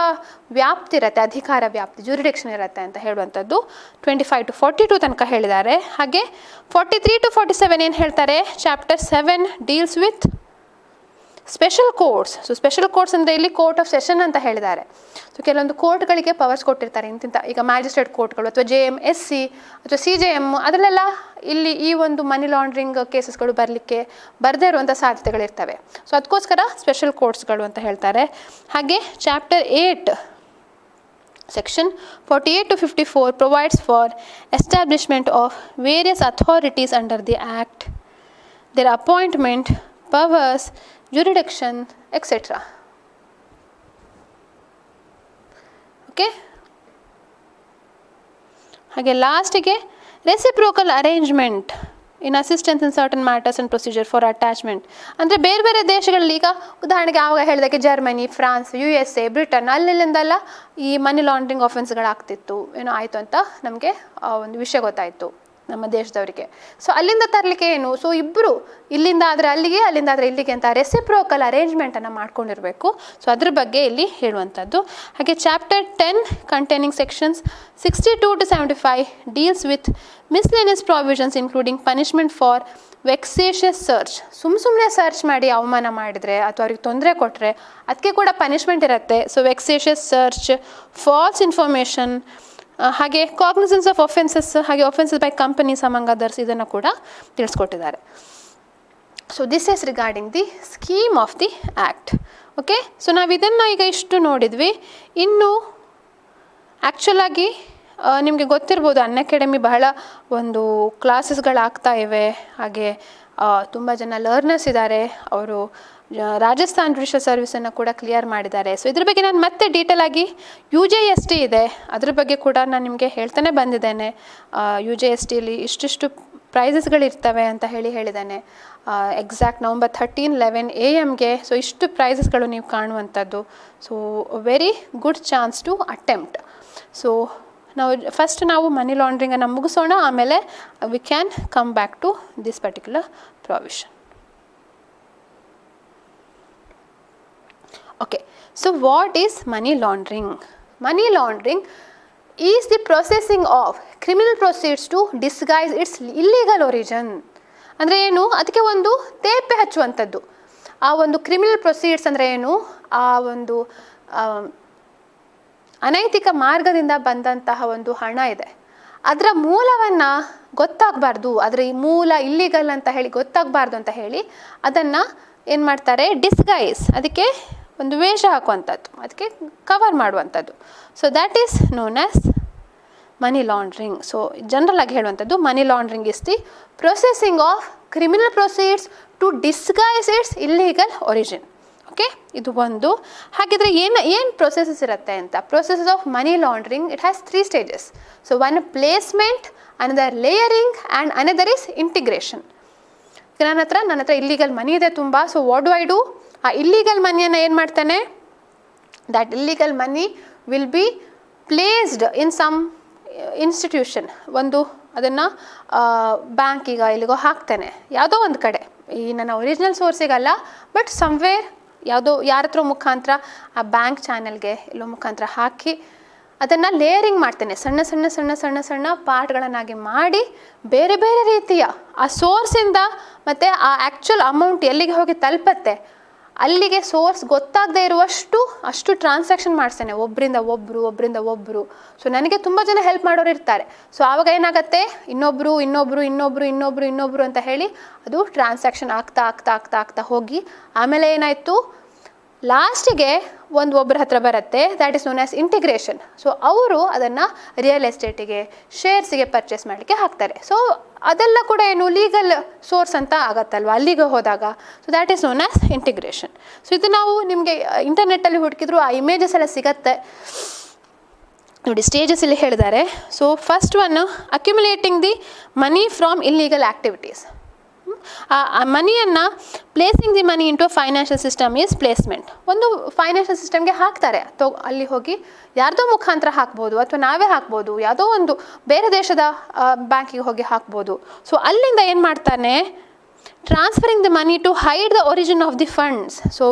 ವ್ಯಾಪ್ತಿ ಇರುತ್ತೆ, ಅಧಿಕಾರ ವ್ಯಾಪ್ತಿ, ಜುರಿಡಿಕ್ಷನ್ ಇರುತ್ತೆ ಅಂತ ಹೇಳುವಂಥದ್ದು 25 to 42 ತನಕ ಹೇಳಿದ್ದಾರೆ. ಹಾಗೆ 43 to 47 ಏನು ಹೇಳ್ತಾರೆ, chapter 7 deals with special courts. So special courts ಅಂದರೆ ಇಲ್ಲಿ ಕೋರ್ಟ್ ಆಫ್ ಸೆಷನ್ ಅಂತ ಹೇಳಿದ್ದಾರೆ. ಸೊ ಕೆಲವೊಂದು ಕೋರ್ಟ್ಗಳಿಗೆ ಪವರ್ಸ್ ಕೊಟ್ಟಿರ್ತಾರೆ, ಇಂತಿಂಥ ಈಗ ಮ್ಯಾಜಿಸ್ಟ್ರೇಟ್ ಕೋರ್ಟ್ಗಳು ಅಥವಾ JMSC ಅಥವಾ CJM, ಅದರಲ್ಲೆಲ್ಲ ಇಲ್ಲಿ ಈ ಒಂದು ಮನಿ ಲಾಂಡ್ರಿಂಗ್ ಕೇಸಸ್ಗಳು ಬರದೇ ಇರುವಂಥ ಸಾಧ್ಯತೆಗಳಿರ್ತವೆ. ಸೊ ಅದಕ್ಕೋಸ್ಕರ ಸ್ಪೆಷಲ್ ಕೋರ್ಟ್ಸ್ಗಳು ಅಂತ ಹೇಳ್ತಾರೆ. ಹಾಗೆ chapter 8 section 48 to 54 provides for establishment of various authorities under the act, their appointment, powers, jurisdiction, etc. Okay. ಹಾಗೆ ಲಾಸ್ಟಿಗೆ reciprocal arrangement in assistance in certain matters and procedure for attachment. ಅಂದರೆ ಬೇರೆ ಬೇರೆ ದೇಶಗಳಲ್ಲಿ, ಈಗ ಉದಾಹರಣೆಗೆ ಆವಾಗ ಹೇಳಿದಾಗೆ ಜರ್ಮನಿ, ಫ್ರಾನ್ಸ್, USA, ಬ್ರಿಟನ್, ಅಲ್ಲಿಂದೆಲ್ಲ ಈ ಮನಿ ಲಾಂಡ್ರಿಂಗ್ ಆಫೆನ್ಸ್ಗಳಾಗ್ತಿತ್ತು, ಏನೋ ಆಯಿತು ಅಂತ ನಮಗೆ ಒಂದು ವಿಷಯ ಗೊತ್ತಾಯಿತು ನಮ್ಮ ದೇಶದವರಿಗೆ. ಸೊ ಅಲ್ಲಿಂದ ತರಲಿಕ್ಕೆ ಏನು, ಸೊ ಇಬ್ಬರು ಇಲ್ಲಿಂದ ಆದರೆ ಅಲ್ಲಿಗೆ, ಅಲ್ಲಿಂದ ಆದರೆ ಇಲ್ಲಿಗೆ ಅಂತ ರೆಸಿಪ್ರೋಕಲ್ ಅರೇಂಜ್ಮೆಂಟನ್ನು ಮಾಡ್ಕೊಂಡಿರಬೇಕು. ಸೊ ಅದ್ರ ಬಗ್ಗೆ ಇಲ್ಲಿ ಹೇಳುವಂಥದ್ದು. ಹಾಗೆ chapter 10 containing sections 62 to 75 deals with miscellaneous provisions including punishment for vexatious search. ಸುಮ್ಮನೆ ಸರ್ಚ್ ಮಾಡಿ ಅವಮಾನ ಮಾಡಿದರೆ ಅಥವಾ ಅವ್ರಿಗೆ ತೊಂದರೆ ಕೊಟ್ಟರೆ ಅದಕ್ಕೆ ಕೂಡ ಪನಿಷ್ಮೆಂಟ್ ಇರುತ್ತೆ. So vexatious search, false information, ಹಾಗೆ ಕಾಗ್ನಿಸೆನ್ಸ್ ಆಫ್ ಒಫೆನ್ಸಸ್, ಹಾಗೆ offences by companies among others, ಇದನ್ನು ಕೂಡ ತಿಳಿಸ್ಕೊಟ್ಟಿದ್ದಾರೆ. So this is regarding the scheme of the act. Okay. So ನಾವು ಇದನ್ನು ಈಗ ಇಷ್ಟು ನೋಡಿದ್ವಿ. ಇನ್ನು ಆ್ಯಕ್ಚುಲಾಗಿ ನಿಮಗೆ ಗೊತ್ತಿರ್ಬೋದು, ಅನ್ಅಕಾಡೆಮಿ ಬಹಳ ಒಂದು ಕ್ಲಾಸಸ್ಗಳಾಗ್ತಾ ಇವೆ. ಹಾಗೆ ತುಂಬ ಜನ ಲರ್ನರ್ಸ್ ಇದ್ದಾರೆ, ಅವರು ರಾಜಸ್ಥಾನ್ ಜುಡಿಷಿಯಲ್ ಸರ್ವಿಸನ್ನು ಕೂಡ ಕ್ಲಿಯರ್ ಮಾಡಿದ್ದಾರೆ. ಸೊ ಇದ್ರ ಬಗ್ಗೆ ನಾನು ಮತ್ತೆ ಡೀಟೇಲ್ ಆಗಿ UJST ಇದೆ, ಅದ್ರ ಬಗ್ಗೆ ಕೂಡ ನಾನು ನಿಮಗೆ ಹೇಳ್ತಾನೆ ಬಂದಿದ್ದೇನೆ. UJSTಲಿ ಇಷ್ಟಿಷ್ಟು ಪ್ರೈಸಸ್ಗಳಿರ್ತವೆ ಅಂತ ಹೇಳಿದ್ದೇನೆ. ಎಕ್ಸಾಕ್ಟ್ November 13, 11 AM ಸೊ ಇಷ್ಟು ಪ್ರೈಸಸ್ಗಳು ನೀವು ಕಾಣುವಂಥದ್ದು. So very good chance to attempt. So ನಾವು ಮನಿ ಲಾಂಡ್ರಿಂಗನ್ನು ಮುಗಿಸೋಣ, ಆಮೇಲೆ we can come back to this particular provision. Okay, so what is money laundering? Money laundering is the processing of criminal proceeds to disguise its illegal origin. ಅಂದರೆ ಏನು, ಅದಕ್ಕೆ ಒಂದು ತೇಪೆ ಹಚ್ಚುವಂಥದ್ದು. ಆ ಒಂದು ಕ್ರಿಮಿನಲ್ ಪ್ರೊಸೀಡ್ಸ್ ಅಂದರೆ ಏನು, ಆ ಒಂದು ಅನೈತಿಕ ಮಾರ್ಗದಿಂದ ಬಂದಂತಹ ಒಂದು ಹಣ ಇದೆ, ಅದರ ಮೂಲವನ್ನು ಗೊತ್ತಾಗಬಾರ್ದು, ಅದರ ಈ ಮೂಲ ಇಲ್ಲಿಗಲ್ ಅಂತ ಹೇಳಿ ಗೊತ್ತಾಗಬಾರ್ದು ಅಂತ ಹೇಳಿ ಅದನ್ನು ಏನು ಮಾಡ್ತಾರೆ, ಡಿಸ್ಗೈಸ್, ಅದಕ್ಕೆ ಒಂದು ವೇಷ ಹಾಕುವಂಥದ್ದು, ಅದಕ್ಕೆ ಕವರ್ ಮಾಡುವಂಥದ್ದು. So that is known as money laundering. So general ಆಗಿ ಹೇಳುವಂಥದ್ದು money laundering is the processing of criminal proceeds to disguise its illegal origin. Okay, ಇದು ಒಂದು. ಹಾಗಿದ್ರೆ ಏನು ಪ್ರೊಸೆಸಸ್ ಇರುತ್ತೆ ಅಂತ, processes of money laundering it has 3 stages. So one placement, another layering and another is integration. ನನ್ನ ಹತ್ರ illegal money ಇದೆ ತುಂಬ. So what do I do? ಆ ಇಲ್ಲೀಗಲ್ ಮನಿಯನ್ನು ಏನು ಮಾಡ್ತಾನೆ, that illegal money will be placed in some institution. ಒಂದು ಅದನ್ನು ಬ್ಯಾಂಕಿಗ ಇಲ್ಲಿಗೋ ಹಾಕ್ತಾನೆ, ಯಾವುದೋ ಒಂದು ಕಡೆ, ಈ ನನ್ನ ಒರಿಜಿನಲ್ ಸೋರ್ಸಿಗಲ್ಲ, ಬಟ್ ಸಮ್ವೇರ್ ಯಾವುದೋ ಯಾರ ಹತ್ರ ಮುಖಾಂತರ ಆ ಬ್ಯಾಂಕ್ ಚಾನೆಲ್ಗೆ ಎಲ್ಲೋ ಮುಖಾಂತರ ಹಾಕಿ ಅದನ್ನು ಲೇಯರಿಂಗ್ ಮಾಡ್ತೇನೆ, ಸಣ್ಣ ಸಣ್ಣ ಸಣ್ಣ ಸಣ್ಣ ಸಣ್ಣ ಪಾರ್ಟ್ಗಳನ್ನಾಗಿ ಮಾಡಿ ಬೇರೆ ಬೇರೆ ರೀತಿಯ ಆ ಸೋರ್ಸಿಂದ ಮತ್ತು ಆ ಆ್ಯಕ್ಚುಲ್ ಅಮೌಂಟ್ ಎಲ್ಲಿಗೆ ಹೋಗಿ ತಲುಪತ್ತೆ ಅಲ್ಲಿಗೆ ಸೋರ್ಸ್ ಗೊತ್ತಾಗದೇ ಅಷ್ಟು ಟ್ರಾನ್ಸಾಕ್ಷನ್ ಮಾಡಿಸ್ತೇನೆ, ಒಬ್ಬರಿಂದ ಒಬ್ಬರು. ಸೊ ನನಗೆ ತುಂಬ ಜನ ಹೆಲ್ಪ್ ಮಾಡೋರು ಇರ್ತಾರೆ. ಸೊ ಆವಾಗ ಏನಾಗುತ್ತೆ, ಇನ್ನೊಬ್ಬರು ಅಂತ ಹೇಳಿ ಅದು ಟ್ರಾನ್ಸಾಕ್ಷನ್ ಆಗ್ತಾ ಹೋಗಿ ಆಮೇಲೆ ಏನಾಯಿತು, ಲಾಸ್ಟಿಗೆ ಒಬ್ಬರ ಹತ್ರ ಬರುತ್ತೆ, that is known as integration. So ಅವರು ಅದನ್ನು ರಿಯಲ್ ಎಸ್ಟೇಟಿಗೆ, ಶೇರ್ಸಿಗೆ ಪರ್ಚೇಸ್ ಮಾಡಲಿಕ್ಕೆ ಹಾಕ್ತಾರೆ. ಸೊ ಅದೆಲ್ಲ ಕೂಡ ಏನು ಲೀಗಲ್ ಸೋರ್ಸ್ ಅಂತ ಆಗತ್ತಲ್ವ ಅಲ್ಲಿಗೆ ಹೋದಾಗ. So that is known as integration. So ಇದು ನಾವು ನಿಮಗೆ ಇಂಟರ್ನೆಟ್ಟಲ್ಲಿ ಹುಡುಕಿದ್ರು ಆ ಇಮೇಜಸ್ ಎಲ್ಲ ಸಿಗತ್ತೆ ನೋಡಿ, ಸ್ಟೇಜಸ್ ಇಲ್ಲಿ ಹೇಳಿದ್ದಾರೆ. So first one, accumulating the money from illegal activities. ಆ ಮನಿಯನ್ನು placing the money into financial system is placement. ಒಂದು ಫೈನಾನ್ಷಿಯಲ್ ಸಿಸ್ಟಮ್ಗೆ ಹಾಕ್ತಾರೆ, ಅಲ್ಲಿ ಹೋಗಿ ಯಾರ್ದೋ ಮುಖಾಂತರ ಹಾಕ್ಬೋದು ಅಥವಾ ನಾವೇ ಹಾಕ್ಬೋದು, ಯಾವುದೋ ಒಂದು ಬೇರೆ ದೇಶದ ಬ್ಯಾಂಕಿಗೆ ಹೋಗಿ ಹಾಕ್ಬೋದು. ಸೊ ಅಲ್ಲಿಂದ ಏನು ಮಾಡ್ತಾನೆ, transferring the money to hide the origin of the funds. So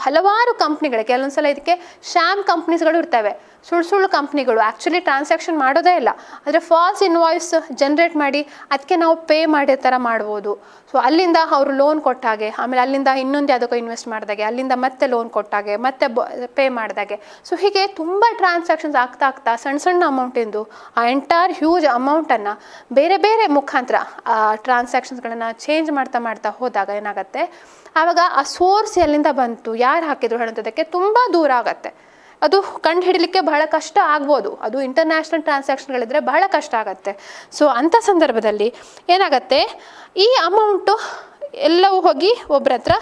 ಹಲವಾರು ಕಂಪ್ನಿಗಳು, ಕೆಲವೊಂದು ಸಲ ಇದಕ್ಕೆ ಶ್ಯಾಮ್ ಕಂಪ್ನೀಸ್ಗಳು ಇರ್ತವೆ, ಸುಳ್ಳು ಕಂಪ್ನಿಗಳು ಆ್ಯಕ್ಚುಲಿ ಟ್ರಾನ್ಸಾಕ್ಷನ್ ಮಾಡೋದೇ ಇಲ್ಲ, ಆದರೆ ಫಾಲ್ಸ್ ಇನ್ವಾಯ್ಸ್ ಜನ್ರೇಟ್ ಮಾಡಿ ಅದಕ್ಕೆ ನಾವು ಪೇ ಮಾಡೋ ಥರ ಮಾಡ್ಬೋದು. ಸೊ ಅಲ್ಲಿಂದ ಅವರು ಲೋನ್ ಕೊಟ್ಟಾಗೆ, ಆಮೇಲೆ ಅಲ್ಲಿಂದ ಇನ್ನೊಂದು ಯಾವುದಕ್ಕೋ ಇನ್ವೆಸ್ಟ್ ಮಾಡಿದಾಗೆ, ಅಲ್ಲಿಂದ ಮತ್ತೆ ಲೋನ್ ಕೊಟ್ಟಾಗೆ, ಮತ್ತೆ ಪೇ ಮಾಡಿದಾಗೆ. ಸೊ ಹೀಗೆ ತುಂಬ ಟ್ರಾನ್ಸಾಕ್ಷನ್ಸ್ ಆಗ್ತಾ ಸಣ್ಣ ಅಮೌಂಟಿಂದು ಆ ಎಂಟೈರ್ ಹ್ಯೂಜ್ ಅಮೌಂಟನ್ನು ಬೇರೆ ಬೇರೆ ಮುಖಾಂತರ ಆ ಟ್ರಾನ್ಸಾಕ್ಷನ್ಸ್ಗಳನ್ನು ಚೇಂಜ್ ಮಾಡ್ತಾ ಹೋದಾಗ ಏನಾಗುತ್ತೆ, ಆವಾಗ ಆ ಸೋರ್ಸ್ ಎಲ್ಲಿಂದ ಬಂತು, ಯಾರು ಹಾಕಿದ್ರು ಹೇಳೋದಕ್ಕೆ ತುಂಬ ದೂರ ಆಗತ್ತೆ. ಅದು ಕಂಡು ಹಿಡಲಿಕ್ಕೆ ಬಹಳ ಕಷ್ಟ ಆಗ್ಬೋದು, ಅದು ಇಂಟರ್ನ್ಯಾಷನಲ್ ಟ್ರಾನ್ಸಾಕ್ಷನ್ಗಳಿದ್ರೆ ಬಹಳ ಕಷ್ಟ ಆಗುತ್ತೆ. ಸೊ ಅಂಥ ಸಂದರ್ಭದಲ್ಲಿ ಏನಾಗುತ್ತೆ, ಈ ಅಮೌಂಟು ಎಲ್ಲವೂ ಹೋಗಿ ಒಬ್ಬರ ಹತ್ರ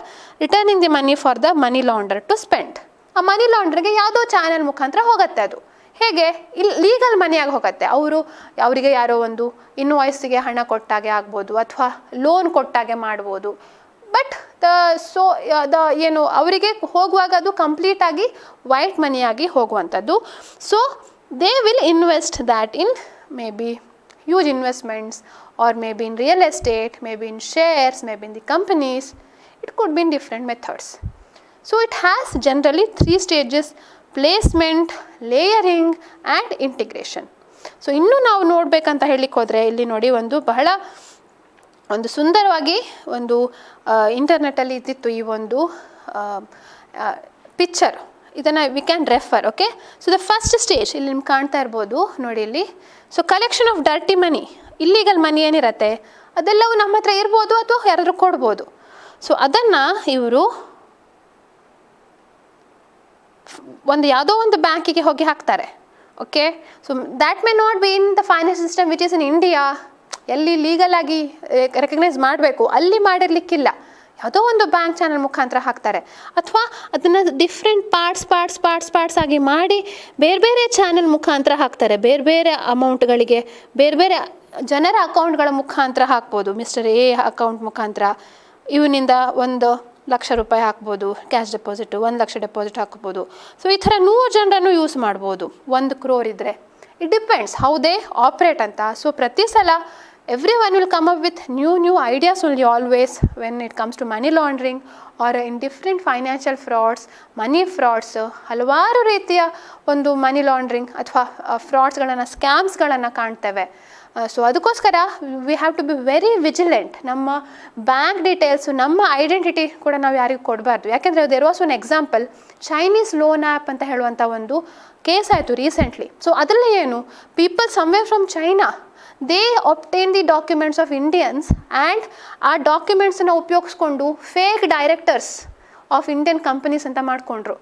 returning the money for the money launder to spend. ಆ ಮನಿ ಲಾಂಡ್ರಿಗೆ ಯಾವುದೋ ಚಾನೆಲ್ ಮುಖಾಂತರ ಹೋಗುತ್ತೆ. ಅದು ಹೇಗೆ, ಇಲ್ಲಿ ಲೀಗಲ್ ಮನಿಯಾಗಿ ಹೋಗುತ್ತೆ. ಅವರಿಗೆ ಯಾರೋ ಒಂದು ಇನ್ವಾಯ್ಸಿಗೆ ಹಣ ಕೊಟ್ಟಾಗೆ ಆಗ್ಬೋದು, ಅಥವಾ ಲೋನ್ ಕೊಟ್ಟಾಗೆ ಮಾಡ್ಬೋದು. ಬಟ್ ಏನು ಅವರಿಗೆ ಹೋಗುವಾಗ ಅದು ಕಂಪ್ಲೀಟಾಗಿ ವೈಟ್ ಮನಿಯಾಗಿ ಹೋಗುವಂಥದ್ದು. So they will invest that in may be huge investments, or maybe in real estate, maybe in shares, maybe in the companies. It could be in different methods. So it has generally 3 stages: placement, layering and integration. So ಇನ್ನೂ ನಾವು ನೋಡಬೇಕಂತ ಹೇಳಲಿಕ್ಕೆ ಹೋದರೆ ಇಲ್ಲಿ ನೋಡಿ, ಒಂದು ಸುಂದರವಾಗಿ ಒಂದು ಇಂಟರ್ನೆಟ್ಟಲ್ಲಿ ಇದ್ದಿತ್ತು ಈ ಒಂದು ಪಿಕ್ಚರ್. ಇದನ್ನು we can refer. Okay, so the first stage ಇಲ್ಲಿ ನಿಮ್ಗೆ ಕಾಣ್ತಾ ಇರ್ಬೋದು ನೋಡಿ ಇಲ್ಲಿ. So collection of dirty money, illegal money ಏನಿರತ್ತೆ ಅದೆಲ್ಲವೂ ನಮ್ಮ ಹತ್ರ ಇರ್ಬೋದು ಅಥವಾ ಯಾರಾದರೂ ಕೊಡ್ಬೋದು. ಸೊ ಅದನ್ನು ಇವರು ಯಾವುದೋ ಒಂದು ಬ್ಯಾಂಕಿಗೆ ಹೋಗಿ ಹಾಕ್ತಾರೆ. Okay, so that may not be in the financial system which is in India. ಎಲ್ಲಿ ಲೀಗಲ್ ಆಗಿ ರೆಕಗ್ನೈಸ್ ಮಾಡಬೇಕು ಅಲ್ಲಿ ಮಾಡಿರ್ಲಿಕ್ಕಿಲ್ಲ, ಯಾವುದೋ ಒಂದು ಬ್ಯಾಂಕ್ ಚಾನಲ್ ಮುಖಾಂತರ ಹಾಕ್ತಾರೆ. ಅಥವಾ ಅದನ್ನು ಡಿಫ್ರೆಂಟ್ ಪಾರ್ಟ್ಸ್ ಆಗಿ ಮಾಡಿ ಬೇರೆ ಬೇರೆ ಚಾನಲ್ ಮುಖಾಂತರ ಹಾಕ್ತಾರೆ. ಬೇರೆ ಬೇರೆ ಅಮೌಂಟ್ಗಳಿಗೆ ಬೇರೆ ಬೇರೆ ಜನರ ಅಕೌಂಟ್ಗಳ ಮುಖಾಂತರ ಹಾಕ್ಬೋದು. ಮಿಸ್ಟರ್ ಎ ಅಕೌಂಟ್ ಮುಖಾಂತರ ಇವನಿಂದ 1,00,000 ರೂಪಾಯಿ ಹಾಕ್ಬೋದು, ಕ್ಯಾಶ್ ಡೆಪಾಸಿಟು 1,00,000 ಡೆಪಾಸಿಟ್ ಹಾಕ್ಬೋದು. ಸೊ ಈ ಥರ 100 ಜನರನ್ನು ಯೂಸ್ ಮಾಡ್ಬೋದು. 1 crore ಇದ್ದರೆ. It depends how they operate ಅಂತ. ಸೊ ಪ್ರತಿ ಸಲ everyone will come up with new ideas only always when it comes to money laundering or in different financial frauds, money frauds. ಹಲವಾರು ರೀತಿಯ ಒಂದು ಮನಿ ಲಾಂಡ್ರಿಂಗ್ ಅಥವಾ ಫ್ರಾಡ್ಸ್ಗಳನ್ನು, ಸ್ಕ್ಯಾಮ್ಸ್ಗಳನ್ನು ಕಾಣ್ತೇವೆ. ಸೊ ಅದಕ್ಕೋಸ್ಕರ we have to be very vigilant. ನಮ್ಮ bank details, ನಮ್ಮ identity ಕೂಡ ನಾವು ಯಾರಿಗೂ ಕೊಡಬಾರ್ದು. ಯಾಕೆಂದರೆ there was one example, Chinese loan app ಅಂತ ಹೇಳುವಂಥ ಒಂದು ಕೇಸ್ ಆಯಿತು ರೀಸೆಂಟ್ಲಿ. ಸೊ ಅದರಲ್ಲಿ ಏನು, people somewhere from China they obtain the documents of Indians and ಆ ಡಾಕ್ಯುಮೆಂಟ್ಸನ್ನು ಉಪಯೋಗಿಸ್ಕೊಂಡು fake directors of Indian companies ಅಂತ ಮಾಡಿಕೊಂಡ್ರು.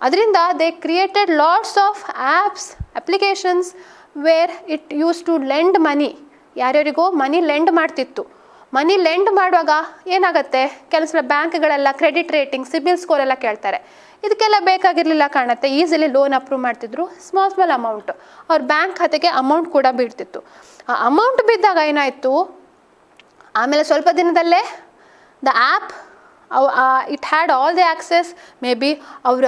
ಅದರಿಂದ they created lots of apps, applications where it use to lend money, ಯಾರ್ಯಾರಿಗೋ money lend ಮಾಡ್ತಿತ್ತು. Money lend ಮಾಡುವಾಗ ಏನಾಗುತ್ತೆ, ಕೆಲವು ಸಲ ಬ್ಯಾಂಕ್ಗಳೆಲ್ಲ ಕ್ರೆಡಿಟ್ ರೇಟಿಂಗ್, ಸಿಬಿಲ್ ಸ್ಕೋರ್ ಎಲ್ಲ ಕೇಳ್ತಾರೆ. ಇದಕ್ಕೆಲ್ಲ ಬೇಕಾಗಿರಲಿಲ್ಲ ಕಾಣುತ್ತೆ, ಈಸಿಲಿ ಲೋನ್ ಅಪ್ರೂವ್ ಮಾಡ್ತಿದ್ರು. ಸ್ಮಾಲ್ ಅಮೌಂಟ್ ಅವ್ರ ಬ್ಯಾಂಕ್ ಖಾತೆಗೆ ಅಮೌಂಟ್ ಕೂಡ ಬೀಳ್ತಿತ್ತು. ಆ ಅಮೌಂಟ್ ಬಿದ್ದಾಗ ಏನಾಯಿತು, ಆಮೇಲೆ ಸ್ವಲ್ಪ ದಿನದಲ್ಲೇ the app it had all the access, maybe ಅವರ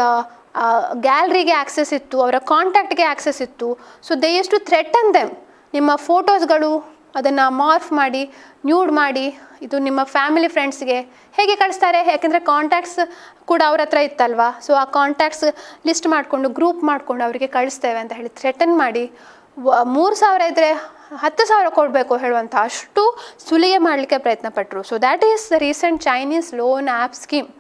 ಗ್ಯಾಲರಿಗೆ ಆಕ್ಸೆಸ್ ಇತ್ತು, ಅವರ ಕಾಂಟ್ಯಾಕ್ಟ್ಗೆ ಆಕ್ಸೆಸ್ ಇತ್ತು. So they use to threaten them, ನಿಮ್ಮ ಫೋಟೋಸ್ಗಳು ಅದನ್ನು ಮಾರ್ಫ್ ಮಾಡಿ ನ್ಯೂಡ್ ಮಾಡಿ ಇದು ನಿಮ್ಮ ಫ್ಯಾಮಿಲಿ ಫ್ರೆಂಡ್ಸ್ಗೆ ಹೇಗೆ ಕಳಿಸ್ತಾರೆ, ಯಾಕೆಂದರೆ ಕಾಂಟ್ಯಾಕ್ಟ್ಸ್ ಕೂಡ ಅವ್ರ ಹತ್ರ ಇತ್ತಲ್ವಾ. ಸೊ ಆ ಕಾಂಟ್ಯಾಕ್ಟ್ಸ್ ಲಿಸ್ಟ್ ಮಾಡಿಕೊಂಡು ಗ್ರೂಪ್ ಮಾಡಿಕೊಂಡು ಅವರಿಗೆ ಕಳಿಸ್ತೇವೆ ಅಂತ ಹೇಳಿ ಥ್ರೆಟನ್ ಮಾಡಿ 3,000 ಇದ್ದರೆ 10,000 ಕೊಡಬೇಕು ಹೇಳುವಂಥ ಅಷ್ಟು ಸುಲಿಗೆ ಮಾಡಲಿಕ್ಕೆ ಪ್ರಯತ್ನ ಪಟ್ಟರು. So that is the recent Chinese loan app scheme.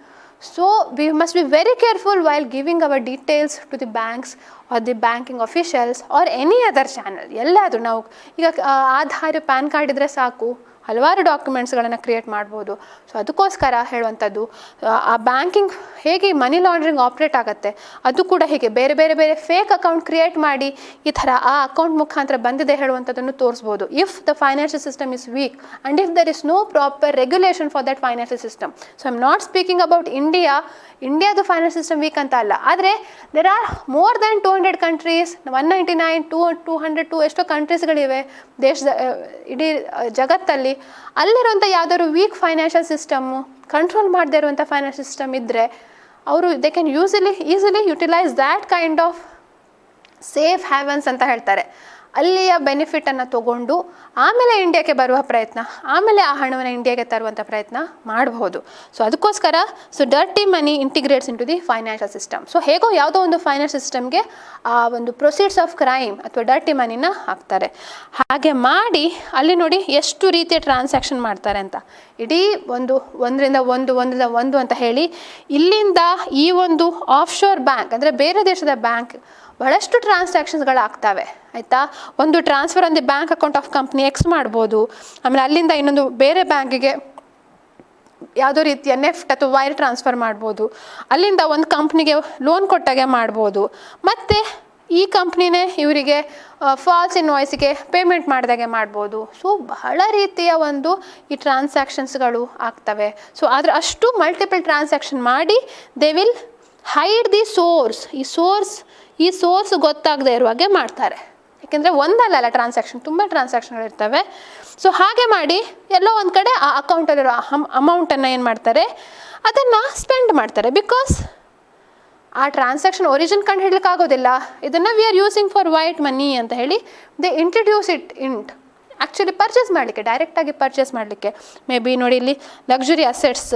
So we must be very careful while giving our details to the banks or the banking officials or any other channel. ಎಲ್ಲಾದರೂ ನಾವು ಈಗ ಆಧಾರ್ ಪ್ಯಾನ್ ಕಾರ್ಡ್ ಇದ್ದರೆ ಸಾಕು, ಹಲವಾರು ಡಾಕ್ಯುಮೆಂಟ್ಸ್ಗಳನ್ನು create ಮಾಡ್ಬೋದು. So ಅದಕ್ಕೋಸ್ಕರ ಹೇಳುವಂಥದ್ದು ಆ ಬ್ಯಾಂಕಿಂಗ್ ಹೇಗೆ ಮನಿ ಲಾಂಡ್ರಿಂಗ್ ಆಪ್ರೇಟ್ ಆಗುತ್ತೆ ಅದು ಕೂಡ ಹೀಗೆ ಬೇರೆ ಬೇರೆ ಬೇರೆ ಫೇಕ್ ಅಕೌಂಟ್ ಕ್ರಿಯೇಟ್ ಮಾಡಿ ಈ ಥರ ಆ ಅಕೌಂಟ್ ಮುಖಾಂತರ ಬಂದಿದೆ ಹೇಳುವಂಥದ್ದನ್ನು ತೋರಿಸ್ಬೋದು. If the financial system is weak and if there is no proper regulation for that financial system. So I am not speaking about ಇಂಡಿಯಾದು ಫೈನಾನ್ಷಿಯಲ್ ಸಿಸ್ಟಮ್ ವೀಕ್ ಅಂತ ಅಲ್ಲ, ಆದರೆ there are more than 200 countries, 199, 202 ಎಷ್ಟೋ ಕಂಟ್ರೀಸ್ಗಳಿವೆ ದೇಶದ ಇಡೀ ಜಗತ್ತಲ್ಲಿ. ಅಲ್ಲಿರುವಂಥ ಯಾವುದಾದ್ರು ವೀಕ್ ಫೈನಾನ್ಷಿಯಲ್ ಸಿಸ್ಟಮ್ಮು, ಕಂಟ್ರೋಲ್ ಮಾಡದೇ ಇರುವಂಥ ಫೈನಾನ್ಷಿಯಲ್ ಸಿಸ್ಟಮ್ ಇದ್ದರೆ ಅವರು they can easily utilise that kind of safe havens ಅಂತ ಹೇಳ್ತಾರೆ. ಅಲ್ಲಿಯ ಬೆನಿಫಿಟನ್ನು ತಗೊಂಡು ಆಮೇಲೆ ಇಂಡಿಯಾಕ್ಕೆ ಬರುವ ಪ್ರಯತ್ನ, ಆಮೇಲೆ ಆ ಹಣವನ್ನು ಇಂಡಿಯಾಗೆ ತರುವಂಥ ಪ್ರಯತ್ನ ಮಾಡಬಹುದು. ಸೊ ಅದಕ್ಕೋಸ್ಕರ dirty money integrates into the financial system. So ಹೇಗೋ ಯಾವುದೋ ಒಂದು ಫೈನಾನ್ಷಿಯಲ್ ಸಿಸ್ಟಮ್ಗೆ ಆ ಒಂದು ಪ್ರೊಸೀಡ್ಸ್ ಆಫ್ ಕ್ರೈಮ್ ಅಥವಾ ಡರ್ಟಿ ಮನಿನ ಹಾಕ್ತಾರೆ. ಹಾಗೆ ಮಾಡಿ ಅಲ್ಲಿ ನೋಡಿ ಎಷ್ಟು ರೀತಿಯ ಟ್ರಾನ್ಸಾಕ್ಷನ್ ಮಾಡ್ತಾರೆ ಅಂತ. ಇಡೀ ಒಂದರಿಂದ ಒಂದು ಅಂತ ಹೇಳಿ ಇಲ್ಲಿಂದ ಈ ಒಂದು ಆಫ್ಶೋರ್ ಬ್ಯಾಂಕ್ ಅಂದರೆ ಬೇರೆ ದೇಶದ ಬ್ಯಾಂಕ್ ಬಹಳಷ್ಟು ಟ್ರಾನ್ಸಾಕ್ಷನ್ಸ್ಗಳಾಗ್ತವೆ ಆಯಿತಾ. ಒಂದು transfer on the bank account of company X ಮಾಡ್ಬೋದು, ಆಮೇಲೆ ಅಲ್ಲಿಂದ ಇನ್ನೊಂದು ಬೇರೆ ಬ್ಯಾಂಕಿಗೆ ಯಾವುದೋ ರೀತಿಯ ನೆಫ್ಟ್ ಅಥವಾ ವೈರ್ ಟ್ರಾನ್ಸ್ಫರ್ ಮಾಡ್ಬೋದು, ಅಲ್ಲಿಂದ ಒಂದು ಕಂಪ್ನಿಗೆ ಲೋನ್ ಕೊಟ್ಟಾಗೆ ಮಾಡ್ಬೋದು, ಮತ್ತು ಈ ಕಂಪ್ನಿನೇ ಇವರಿಗೆ ಫಾಲ್ಸ್ ಇನ್ವಾಯ್ಸಿಗೆ ಪೇಮೆಂಟ್ ಮಾಡಿದಾಗೆ ಮಾಡ್ಬೋದು. ಸೊ ಬಹಳ ರೀತಿಯ ಈ ಟ್ರಾನ್ಸಾಕ್ಷನ್ಸ್ಗಳು ಆಗ್ತವೆ. ಸೊ ಆದರೆ ಅಷ್ಟು ಮಲ್ಟಿಪಲ್ ಟ್ರಾನ್ಸಾಕ್ಷನ್ ಮಾಡಿ they will hide the source. ಈ ಸೋರ್ಸ್ ಗೊತ್ತಾಗದೇ ಇರುವಾಗೆ ಮಾಡ್ತಾರೆ, ಯಾಕೆಂದರೆ ಒಂದಲ್ಲ ಟ್ರಾನ್ಸಾಕ್ಷನ್, ತುಂಬ ಟ್ರಾನ್ಸಾಕ್ಷನ್ಗಳಿರ್ತವೆ. ಸೊ ಹಾಗೆ ಮಾಡಿ ಎಲ್ಲೋ ಒಂದು ಕಡೆ ಆ ಅಕೌಂಟಲ್ಲಿರೋ ಅಮೌಂಟನ್ನು ಏನು ಮಾಡ್ತಾರೆ, ಅದನ್ನು ಸ್ಪೆಂಡ್ ಮಾಡ್ತಾರೆ. ಬಿಕಾಸ್ ಆ ಟ್ರಾನ್ಸಾಕ್ಷನ್ ಒರಿಜಿನ್ ಕಂಡು ಹಿಡ್ಲಿಕ್ಕಾಗೋದಿಲ್ಲ, ಇದನ್ನು we are using for white money ಅಂತ ಹೇಳಿ they introduce it actually purchase ಮಾಡಲಿಕ್ಕೆ, ಡೈರೆಕ್ಟಾಗಿ ಪರ್ಚೇಸ್ ಮಾಡಲಿಕ್ಕೆ. ಮೇ ಬಿ ನೋಡಿ ಇಲ್ಲಿ luxury assets,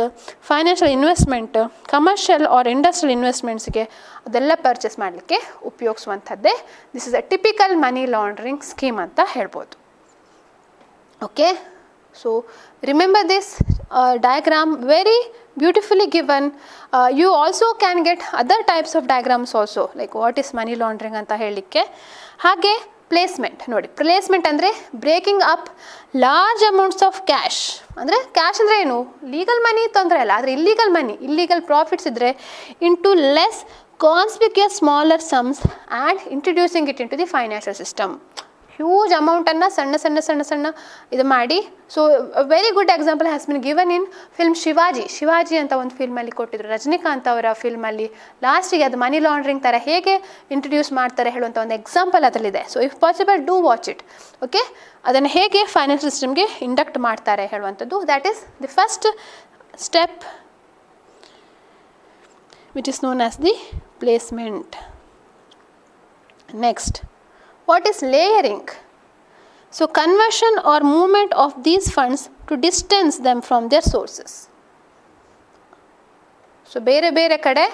financial investment, commercial or industrial ಇನ್ವೆಸ್ಟ್ಮೆಂಟ್ಸ್ಗೆ ಅದೆಲ್ಲ ಪರ್ಚೇಸ್ ಮಾಡಲಿಕ್ಕೆ ಉಪಯೋಗಿಸುವಂಥದ್ದೇ this is a typical money laundering scheme ಅಂತ ಹೇಳ್ಬೋದು. Okay, so remember this diagram, very beautifully given. You also can get other types of diagrams also, like what is money laundering ಅಂತ ಹೇಳಲಿಕ್ಕೆ. ಹಾಗೆ placement ನೋಡಿ, placement ಅಂದರೆ breaking up large amounts of cash. ಅಂದರೆ cash ಅಂದರೆ ಏನು, legal money ತೊಂದರೆ ಅಲ್ಲ, ಆದರೆ ಇಲ್ಲೀಗಲ್ ಪ್ರಾಫಿಟ್ಸ್ ಇದ್ದರೆ into less conspicuous smaller sums and introducing it into the financial system. Huge ಅಮೌಂಟನ್ನು ಸಣ್ಣ ಇದು ಮಾಡಿ. So very good example has been given in film Shivaji ಅಂತ ಒಂದು ಫಿಲ್ಮಲ್ಲಿ ಕೊಟ್ಟಿದ್ರು, ರಜನಿಕಾಂತ್ ಅವರ ಫಿಲ್ಮಲ್ಲಿ. ಲಾಸ್ಟಿಗೆ ಅದು ಮನಿ ಲಾಂಡ್ರಿಂಗ್ ಥರ ಹೇಗೆ ಇಂಟ್ರಡ್ಯೂಸ್ ಮಾಡ್ತಾರೆ ಹೇಳುವಂಥ ಒಂದು ಎಕ್ಸಾಂಪಲ್ ಅದರಲ್ಲಿದೆ. So if possible do watch it. Okay, ಅದನ್ನು ಹೇಗೆ ಫೈನಾನ್ಷಿಯಲ್ ಸಿಸ್ಟಮ್ಗೆ ಇಂಡಕ್ಟ್ ಮಾಡ್ತಾರೆ ಹೇಳುವಂಥದ್ದು, that is the first step which is known as the placement. Next, what is layering? So conversion or movement of these funds to distance them from their sources. So ಬೇರೆ ಕಡೆ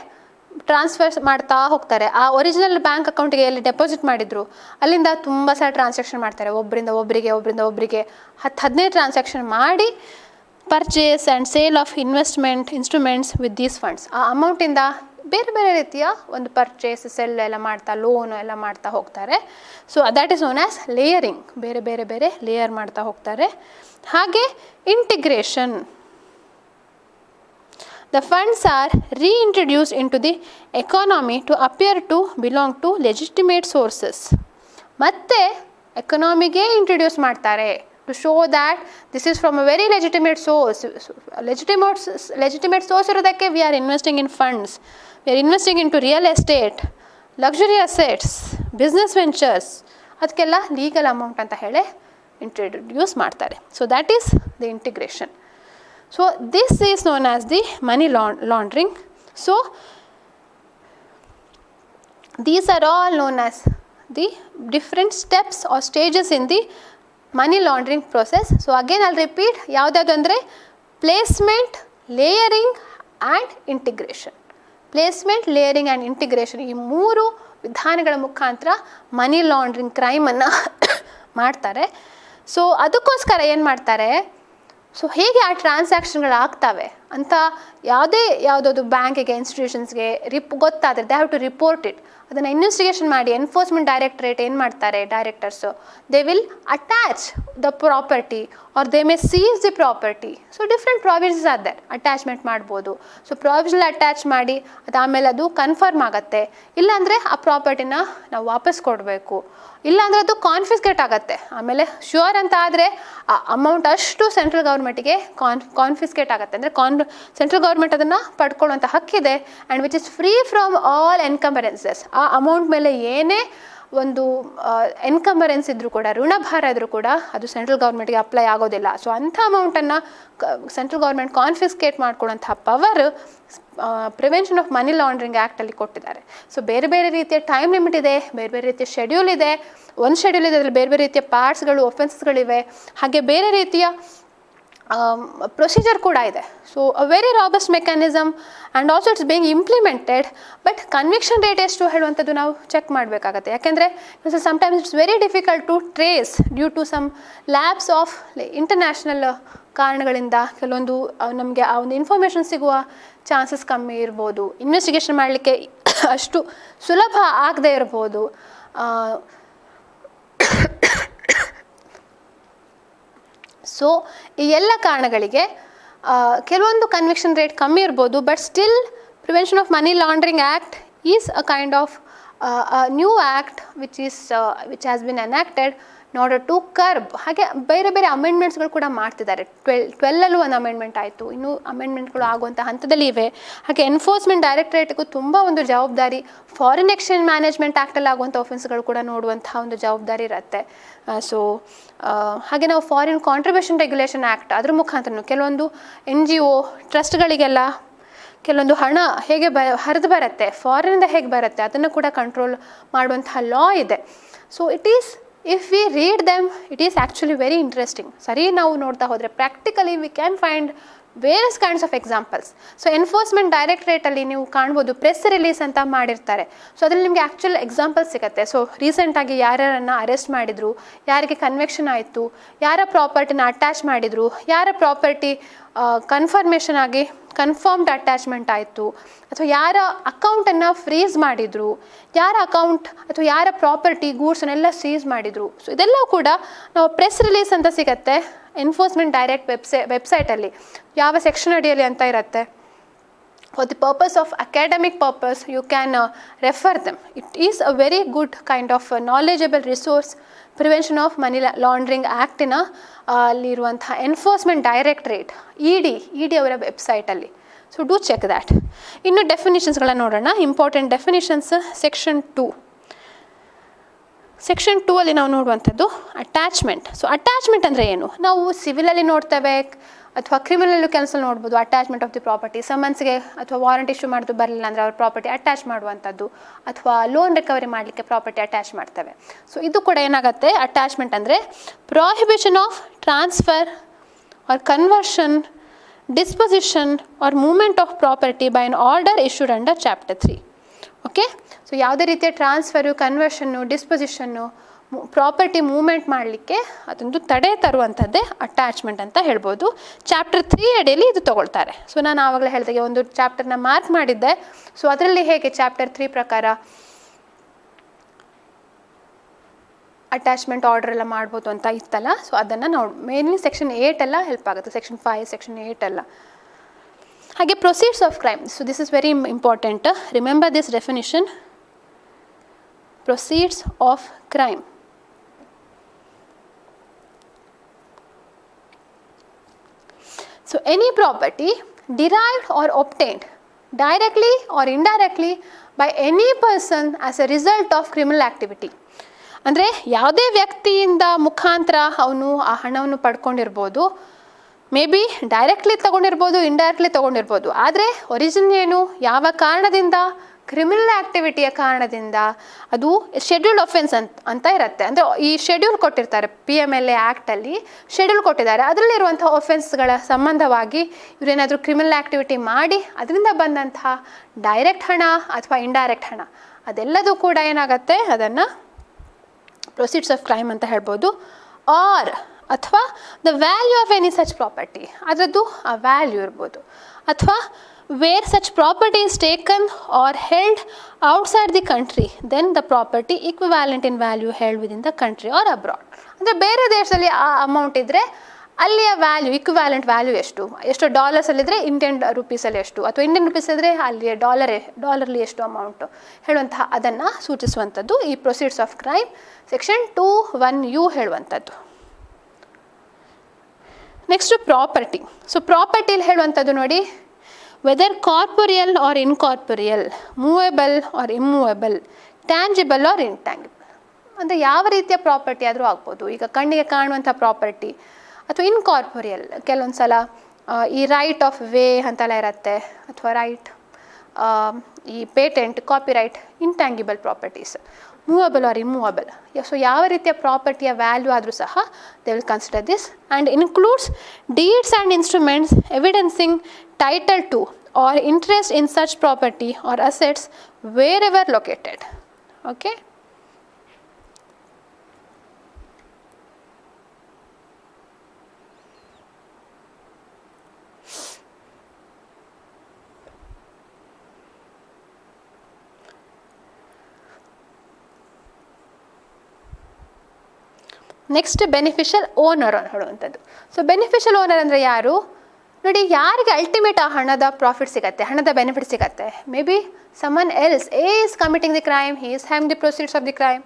transfer ಮಾಡ್ತಾ ಹೋಗ್ತಾರೆ. ಆ original bank ಅಕೌಂಟಿಗೆ ಎಲ್ಲಿ deposit ಮಾಡಿದ್ರು ಅಲ್ಲಿಂದ ತುಂಬ ಸಲ ಟ್ರಾನ್ಸಾಕ್ಷನ್ ಮಾಡ್ತಾರೆ, ಒಬ್ಬರಿಂದ ಒಬ್ಬರಿಗೆ 10-15 ಟ್ರಾನ್ಸಾಕ್ಷನ್ ಮಾಡಿ purchase and sale of investment instruments with these funds. ಆ ಅಮೌಂಟಿಂದ ಬೇರೆ ರೀತಿಯ ಒಂದು ಪರ್ಚೇಸ್ ಸೆಲ್ ಎಲ್ಲ ಮಾಡ್ತಾ, ಲೋನು ಎಲ್ಲ ಮಾಡ್ತಾ ಹೋಗ್ತಾರೆ. So that is known as layering. ಬೇರೆ ಲೇಯರ್ ಮಾಡ್ತಾ ಹೋಗ್ತಾರೆ. ಹಾಗೆ integration, the funds are reintroduce into the economy to appear to belong to legitimate sources. ಮತ್ತೆ ಎಕನಾಮಿಗೆ ಇಂಟ್ರೊಡ್ಯೂಸ್ ಮಾಡ್ತಾರೆ to show that this is from a very legitimate source. Legitimate source ಇರೋದಕ್ಕೆ we are investing in funds, we are investing into real estate, luxury assets, business ventures, ಅದಕ್ಕೆಲ್ಲ legal amount ಅಂತ ಹೇಳಿ introduce ಮಾಡ್ತಾರೆ. So that is the integration. So this is known as the money laundering. So these are all known as the different steps or stages in the money laundering process. So again I'll repeat, ಯಾವ್ದಾದ್ರು ಅಂದರೆ placement, layering and integration. Placement, layering and integration, ಈ ಮೂರು ವಿಧಾನಗಳ ಮುಖಾಂತರ money laundering ಕ್ರೈಮನ್ನು ಮಾಡ್ತಾರೆ. So ಅದಕ್ಕೋಸ್ಕರ ಏನು ಮಾಡ್ತಾರೆ, ಸೊ ಹೇಗೆ ಆ ಟ್ರಾನ್ಸಾಕ್ಷನ್ಗಳು ಆಗ್ತವೆ ಅಂತ ಯಾವುದಾದ್ರು ಬ್ಯಾಂಕಿಗೆ, ಇನ್ಸ್ಟಿಟ್ಯೂಷನ್ಸ್ಗೆ ಗೊತ್ತಾದರೆ they have to report it. ಅದನ್ನು ಇನ್ವೆಸ್ಟಿಗೇಷನ್ ಮಾಡಿ ಎನ್ಫೋರ್ಸ್ಮೆಂಟ್ ಡೈರೆಕ್ಟರೇಟ್ ಏನು ಮಾಡ್ತಾರೆ, directors, they will attach the property or they may seize the property. So different provisions are there. Attachment ಮಾಡ್ಬೋದು. ಸೊ ಪ್ರಾವಿಷನಲ್ ಅಟ್ಯಾಚ್ ಮಾಡಿ ಆಮೇಲೆ ಅದು ಕನ್ಫರ್ಮ್ ಆಗುತ್ತೆ. ಇಲ್ಲಾಂದರೆ ಆ ಪ್ರಾಪರ್ಟಿನ ನಾವು ವಾಪಸ್ ಕೊಡಬೇಕು, ಇಲ್ಲಾಂದರೆ ಅದು ಕಾನ್ಫಿಸ್ಕೇಟ್ ಆಗುತ್ತೆ. ಆಮೇಲೆ ಶ್ಯೂರ್ ಅಂತ ಆದರೆ ಆ ಅಮೌಂಟ್ ಅಷ್ಟು ಸೆಂಟ್ರಲ್ ಗೌರ್ಮೆಂಟಿಗೆ ಕಾನ್ಫಿಸ್ಕೇಟ್ ಆಗುತ್ತೆ. ಅಂದರೆ ಸೆಂಟ್ರಲ್ ಗೌರ್ಮೆಂಟ್ ಅದನ್ನು ಪಡ್ಕೊಳ್ಳುವಂಥ ಹಕ್ಕಿದೆ. And which is free from all encumbrances. ಆ ಅಮೌಂಟ್ ಮೇಲೆ ಏನೇ ಒಂದು ಎನ್ಕಂಬರೆನ್ಸ್ ಇದ್ದರೂ ಕೂಡ, ಋಣಭಾರ ಇದ್ದರೂ ಕೂಡ ಅದು ಸೆಂಟ್ರಲ್ ಗೌರ್ಮೆಂಟ್ಗೆ ಅಪ್ಲೈ ಆಗೋದಿಲ್ಲ. ಸೊ ಅಂಥ ಅಮೌಂಟನ್ನು ಸೆಂಟ್ರಲ್ ಗೌರ್ಮೆಂಟ್ ಕಾನ್ಫಿಸ್ಕೇಟ್ ಮಾಡ್ಕೊಳ್ಳೋಂಥ power prevention of money laundering ಆ್ಯಕ್ಟಲ್ಲಿ ಕೊಟ್ಟಿದ್ದಾರೆ. ಸೊ ಬೇರೆ ಬೇರೆ ರೀತಿಯ ಟೈಮ್ ಲಿಮಿಟ್ ಇದೆ, ಬೇರೆ ಬೇರೆ ರೀತಿಯ ಶೆಡ್ಯೂಲ್ ಇದೆ. ಒಂದು ಶೆಡ್ಯೂಲ್ ಇದೆ, ಅದರಲ್ಲಿ ಬೇರೆ ಬೇರೆ ರೀತಿಯ ಪಾರ್ಟ್ಸ್ಗಳು, ಒಫೆನ್ಸಸ್ಗಳಿವೆ, ಹಾಗೆ ಬೇರೆ ರೀತಿಯ ಪ್ರೊಸೀಜರ್ ಕೂಡ ಇದೆ. So a very robust mechanism and also it's being implemented. But conviction rate ಎಷ್ಟು ಹೇಳುವಂಥದ್ದು ನಾವು ಚೆಕ್ ಮಾಡಬೇಕಾಗತ್ತೆ. ಯಾಕೆಂದರೆ sometimes it's very difficult to trace due to some labs of international ಕಾರಣಗಳಿಂದ ಕೆಲವೊಂದು ನಮಗೆ ಆ ಒಂದು ಇನ್ಫಾರ್ಮೇಷನ್ ಸಿಗುವ ಚಾನ್ಸಸ್ ಕಮ್ಮಿ ಇರ್ಬೋದು. ಇನ್ವೆಸ್ಟಿಗೇಷನ್ ಮಾಡಲಿಕ್ಕೆ ಅಷ್ಟು ಸುಲಭ ಆಗದೆ ಇರ್ಬೋದು. ಸೊ ಈ ಎಲ್ಲ ಕಾರಣಗಳಿಗೆ ಕೆಲವೊಂದು ಕನ್ವಿಕ್ಷನ್ ರೇಟ್ ಕಮ್ಮಿ ಇರ್ಬೋದು. But still prevention of money laundering act is a kind of new act which has been enacted in order to curb. ಹಾಗೆ ಬೇರೆ ಬೇರೆ ಅಮೆಂಡ್ಮೆಂಟ್ಸ್ಗಳು ಕೂಡ ಮಾಡ್ತಿದ್ದಾರೆ. 12 ಒಂದು ಅಮೆಂಡ್ಮೆಂಟ್ ಆಯಿತು, ಇನ್ನೂ ಅಮೆಂಡ್ಮೆಂಟ್ಗಳು ಆಗುವಂಥ ಹಂತದಲ್ಲಿ ಇವೆ. ಹಾಗೆ ಎನ್ಫೋರ್ಸ್ಮೆಂಟ್ ಡೈರೆಕ್ಟರೇಟ್ಗೂ ತುಂಬ ಒಂದು ಜವಾಬ್ದಾರಿ, ಫಾರಿನ್ ಎಕ್ಸ್ಚೇಂಜ್ ಮ್ಯಾನೇಜ್ಮೆಂಟ್ ಆ್ಯಕ್ಟಲ್ಲಿ ಆಗುವಂಥ ಒಫೆನ್ಸ್ಗಳು ಕೂಡ ನೋಡುವಂಥ ಒಂದು ಜವಾಬ್ದಾರಿ ಇರುತ್ತೆ. ಸೊ ಹಾಗೆ ನಾವು ಫಾರಿನ್ ಕಾಂಟ್ರಿಬ್ಯೂಷನ್ ರೆಗ್ಯುಲೇಷನ್ ಆ್ಯಕ್ಟ್ ಅದ್ರ ಮುಖಾಂತರ ಕೆಲವೊಂದು NGO ಟ್ರಸ್ಟ್ಗಳಿಗೆಲ್ಲ ಕೆಲವೊಂದು ಹಣ ಹೇಗೆ ಹರಿದು ಬರುತ್ತೆ, ಫಾರಿನಿಂದ ಹೇಗೆ ಬರುತ್ತೆ, ಅದನ್ನು ಕೂಡ ಕಂಟ್ರೋಲ್ ಮಾಡುವಂತಹ ಲಾ ಇದೆ. So if we read them, it is actually very interesting. ಸರಿ ನಾವು ನೋಡ್ತಾ ಹೋದರೆ practically we can find various kinds of examples. So enforcement ಡೈರೆಕ್ಟರೇಟಲ್ಲಿ ನೀವು ಕಾಣ್ಬೋದು, ಪ್ರೆಸ್ ರಿಲೀಸ್ ಅಂತ ಮಾಡಿರ್ತಾರೆ. ಸೊ ಅದರಲ್ಲಿ ನಿಮಗೆ ಆ್ಯಕ್ಚುಲ್ ಎಕ್ಸಾಂಪಲ್ಸ್ ಸಿಗುತ್ತೆ. ಸೊ ರೀಸೆಂಟಾಗಿ ಯಾರ್ಯಾರನ್ನು ಅರೆಸ್ಟ್ ಮಾಡಿದರು, ಯಾರಿಗೆ ಕನ್ವಿಕ್ಷನ್ ಆಯಿತು, ಯಾರ ಪ್ರಾಪರ್ಟಿನ ಅಟ್ಯಾಚ್ ಮಾಡಿದರು, ಯಾರ ಪ್ರಾಪರ್ಟಿ ಕನ್ಫರ್ಮೇಷನ್ ಆಗಿ ಕನ್ಫರ್ಮ್ಡ್ ಅಟ್ಯಾಚ್ಮೆಂಟ್ ಆಯಿತು, ಅಥವಾ ಯಾರ ಅಕೌಂಟನ್ನು ಫ್ರೀಸ್ ಮಾಡಿದರು, ಯಾರ ಅಕೌಂಟ್ ಅಥವಾ ಯಾರ ಪ್ರಾಪರ್ಟಿ ಗೂಡ್ಸನ್ನೆಲ್ಲ ಸೀಸ್ ಮಾಡಿದರು. ಸೊ ಇದೆಲ್ಲ ಕೂಡ ನಾವು ಪ್ರೆಸ್ ರಿಲೀಸ್ ಅಂತ ಸಿಗುತ್ತೆ ಎನ್ಫೋರ್ಸ್ಮೆಂಟ್ ಡೈರೆಕ್ಟ್ ವೆಬ್ಸೈಟಲ್ಲಿ. ಯಾವ ಸೆಕ್ಷನ್ ಅಡಿಯಲ್ಲಿ ಅಂತ ಇರುತ್ತೆ. For the purpose of academic purpose, you can refer them. It is a very good kind of knowledgeable resource. Prevention of Money Laundering Act in ಅಲ್ಲಿರುವಂಥ ಎನ್ಫೋರ್ಸ್ಮೆಂಟ್ ಡೈರೆಕ್ಟರೇಟ್ ಇಡಿ ಅವರ ವೆಬ್ಸೈಟಲ್ಲಿ. So do check that. ಇನ್ನು ಡೆಫಿನಿಷನ್ಸ್ಗಳನ್ನ ನೋಡೋಣ. Important definitions section 2. Section 2 ಅಲ್ಲಿ ನಾವು ನೋಡುವಂಥದ್ದು attachment. So attachment ಅಂದರೆ ಏನು? ನಾವು ಸಿವಿಲಲ್ಲಿ ನೋಡ್ತೇವೆ ಅಥವಾ ಕ್ರಿಮಿನಲ್ ಕೆಲಸಲ್ಲಿ ನೋಡ್ಬೋದು. ಅಟ್ಯಾಚ್ಮೆಂಟ್ ಆಫ್ ದಿ ಪ್ರಾಪರ್ಟಿ, ಸಮನ್ಸ್ಗೆ ಅಥವಾ ವಾರಂಟ್ ಇಶ್ಯೂ ಮಾಡೋದು ಬರಲಿಲ್ಲ ಅಂದರೆ ಅವ್ರ ಪ್ರಾಪರ್ಟಿ ಅಟ್ಯಾಚ್ ಮಾಡುವಂಥದ್ದು, ಅಥವಾ ಲೋನ್ ರಿಕವರಿ ಮಾಡಲಿಕ್ಕೆ ಪ್ರಾಪರ್ಟಿ ಅಟ್ಯಾಚ್ ಮಾಡ್ತೇವೆ. ಸೊ ಇದು ಕೂಡ ಏನಾಗುತ್ತೆ, ಅಟ್ಯಾಚ್ಮೆಂಟ್ ಅಂದರೆ prohibition of transfer or conversion, disposition or movement of property by an order issued under chapter 3. Okay. So ಯಾವುದೇ ರೀತಿಯ transfer, conversion, disposition, property movement ಮಾಡಲಿಕ್ಕೆ ಅದೊಂದು ತಡೆ ತರುವಂಥದ್ದೇ ಅಟ್ಯಾಚ್ಮೆಂಟ್ ಅಂತ ಹೇಳ್ಬೋದು. ಚಾಪ್ಟರ್ 3 ಅಡಿಯಲ್ಲಿ ಇದು ತೊಗೊಳ್ತಾರೆ. ಸೊ ನಾನು ಆವಾಗಲೇ ಹೇಳಿದಾಗೆ ಒಂದು ಚಾಪ್ಟರ್ನ ಮಾರ್ಕ್ ಮಾಡಿದ್ದೆ. ಸೊ ಅದರಲ್ಲಿ ಹೇಗೆ ಚಾಪ್ಟರ್ 3 ಪ್ರಕಾರ ಅಟ್ಯಾಚ್ಮೆಂಟ್ ಆರ್ಡರ್ ಎಲ್ಲ ಮಾಡ್ಬೋದು ಅಂತ ಇತ್ತಲ್ಲ. ಸೊ ಅದನ್ನು ನಾವು ಮೇನ್ಲಿ ಸೆಕ್ಷನ್ 8 ಎಲ್ಲ ಹೆಲ್ಪ್ ಆಗುತ್ತೆ, ಸೆಕ್ಷನ್ 5, ಸೆಕ್ಷನ್ 8 ಎಲ್ಲ. ಹಾಗೆ proceeds of crime. So this is very important. Remember this definition. Proceeds of crime. So any property derived or obtained directly or indirectly by any person as a result of criminal activity. ಅಂದರೆ ಯಾವುದೇ ವ್ಯಕ್ತಿಯಿಂದ ಮುಖಾಂತರ ಅವನು ಆ ಹಣವನ್ನು ಪಡ್ಕೊಂಡಿರ್ಬೋದು, maybe directly ತೊಗೊಂಡಿರ್ಬೋದು, indirectly ತೊಗೊಂಡಿರ್ಬೋದು. ಆದರೆ ಒರಿಜಿನ್ ಏನು, ಯಾವ ಕಾರಣದಿಂದ, ಕ್ರಿಮಿನಲ್ ಆ್ಯಕ್ಟಿವಿಟಿಯ ಕಾರಣದಿಂದ ಅದು ಶೆಡ್ಯೂಲ್ಡ್ ಅಫೆನ್ಸ್ ಅಂತ ಇರುತ್ತೆ. ಅಂದರೆ ಈ ಶೆಡ್ಯೂಲ್ ಕೊಟ್ಟಿರ್ತಾರೆ, PMLA ಆ್ಯಕ್ಟಲ್ಲಿ ಶೆಡ್ಯೂಲ್ ಕೊಟ್ಟಿದ್ದಾರೆ. ಅದರಲ್ಲಿರುವಂಥ ಒಫೆನ್ಸ್ಗಳ ಸಂಬಂಧವಾಗಿ ಇವರೇನಾದರೂ ಕ್ರಿಮಿನಲ್ ಆ್ಯಕ್ಟಿವಿಟಿ ಮಾಡಿ ಅದರಿಂದ ಬಂದಂತಹ ಡೈರೆಕ್ಟ್ ಹಣ ಅಥವಾ ಇಂಡೈರೆಕ್ಟ್ ಹಣ ಅದೆಲ್ಲದೂ ಕೂಡ ಏನಾಗುತ್ತೆ, ಅದನ್ನು ಪ್ರೊಸೀಡ್ಸ್ ಆಫ್ ಕ್ರೈಮ್ ಅಂತ ಹೇಳ್ಬೋದು. ಆರ್ ಅಥವಾ the value of any such property, ಅದರದ್ದು ಆ ವ್ಯಾಲ್ಯೂ ಇರ್ಬೋದು. ಅಥವಾ where such property is taken or held outside the country, then the property equivalent in value held within the country or abroad. ಅಂದರೆ ಬೇರೆ ದೇಶದಲ್ಲಿ ಆ ಅಮೌಂಟ್ ಇದ್ದರೆ ಅಲ್ಲಿಯ ವ್ಯಾಲ್ಯೂ, ಈಕ್ವಿವ್ಯಾಲೆಂಟ್ ವ್ಯಾಲ್ಯೂ ಎಷ್ಟು ಡಾಲರ್ಸಲ್ಲಿದ್ದರೆ ಇಂಡಿಯನ್ ರುಪೀಸಲ್ಲಿ ಎಷ್ಟು, ಅಥವಾ ಇಂಡಿಯನ್ ರುಪೀಸ್ ಇದ್ದರೆ ಅಲ್ಲಿಯ ಡಾಲರ್ಲಿ ಎಷ್ಟು ಅಮೌಂಟು ಹೇಳುವಂತಹ ಅದನ್ನು ಸೂಚಿಸುವಂಥದ್ದು ಈ proceeds of crime section 2(1)(u) ಹೇಳುವಂಥದ್ದು. Next property. ಸೊ ಪ್ರಾಪರ್ಟಿಲಿ ಹೇಳುವಂಥದ್ದು ನೋಡಿ, whether corporeal or incorporeal, movable or immovable, tangible or intangible. ಅಂದರೆ ಯಾವ ರೀತಿಯ ಪ್ರಾಪರ್ಟಿ ಆದರೂ ಆಗ್ಬೋದು. ಈಗ ಕಣ್ಣಿಗೆ ಕಾಣುವಂಥ ಪ್ರಾಪರ್ಟಿ ಅಥವಾ ಇನ್ಕಾರ್ಪೊರಿಯಲ್, ಕೆಲವೊಂದು ಸಲ ಈ ರೈಟ್ ಆಫ್ ವೇ ಅಂತೆಲ್ಲ ಇರುತ್ತೆ, ಅಥವಾ ರೈಟ್ ಈ patent, copyright, intangible properties, movable or immovable. So ಯಾವ ರೀತಿಯ ಪ್ರಾಪರ್ಟಿಯ ವ್ಯಾಲ್ಯೂ ಆದರೂ ಸಹ they will consider this and includes deeds and instruments evidencing title to or interest in such property or assets wherever located. Okay, next beneficial owner ಹೇಳುವಂಥದ್ದು. So beneficial owner ಅಂದರೆ ಯಾರು ನೋಡಿ, ಯಾರಿಗೆ ಅಲ್ಟಿಮೇಟ್ ಆ ಹಣದ profit ಸಿಗುತ್ತೆ, ಹಣದ benefit ಸಿಗುತ್ತೆ. May be someone else, A is committing the crime, he is having the proceeds of the crime,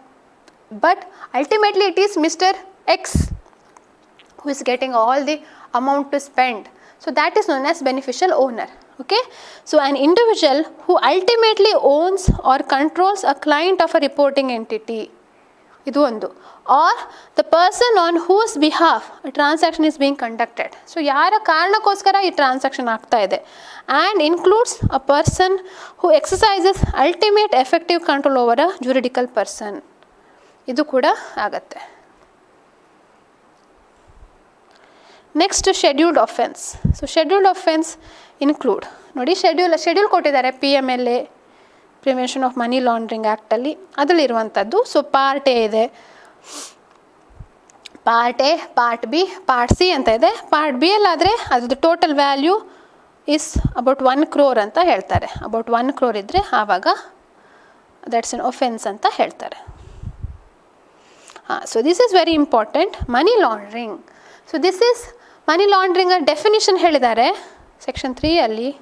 but ultimately it is mister X who is getting all the amount to spend. So that is known as beneficial owner. Okay, so an individual who ultimately owns or controls a client of a reporting entity, ಇದು ಒಂದು, or the person on whose behalf transaction is being conducted. So ಯಾರ ಕಾರಣಕ್ಕೋಸ್ಕರ ಈ transaction ಆಗ್ತಾ ಇದೆ, and includes a person who exercises ultimate effective control over a juridical person, ಇದು ಕೂಡ ಆಗತ್ತೆ. Next scheduled offence. So scheduled offence include ನೋಡಿ, schedule ಕೊಟ್ಟಿದ್ದಾರೆ PMLA prevention of money laundering ಆ್ಯಕ್ಟಲ್ಲಿ, ಅದರಲ್ಲಿರುವಂಥದ್ದು. ಸೊ ಪಾರ್ಟ್ ಎ ಇದೆ, part A, part B, part C ಅಂತ ಇದೆ. ಪಾರ್ಟ್ ಬಿ ಅಲ್ಲಾದರೆ ಅದ್ರದ್ದು total value is about 1 crore ಅಂತ ಹೇಳ್ತಾರೆ. ಅಬೌಟ್ 1 crore ಇದ್ದರೆ ಆವಾಗ ದಟ್ಸ್ ಎನ್ ಒಫೆನ್ಸ್ ಅಂತ ಹೇಳ್ತಾರೆ. So this is very important, money laundering. So this is money laundering definition ಹೇಳಿದ್ದಾರೆ section 3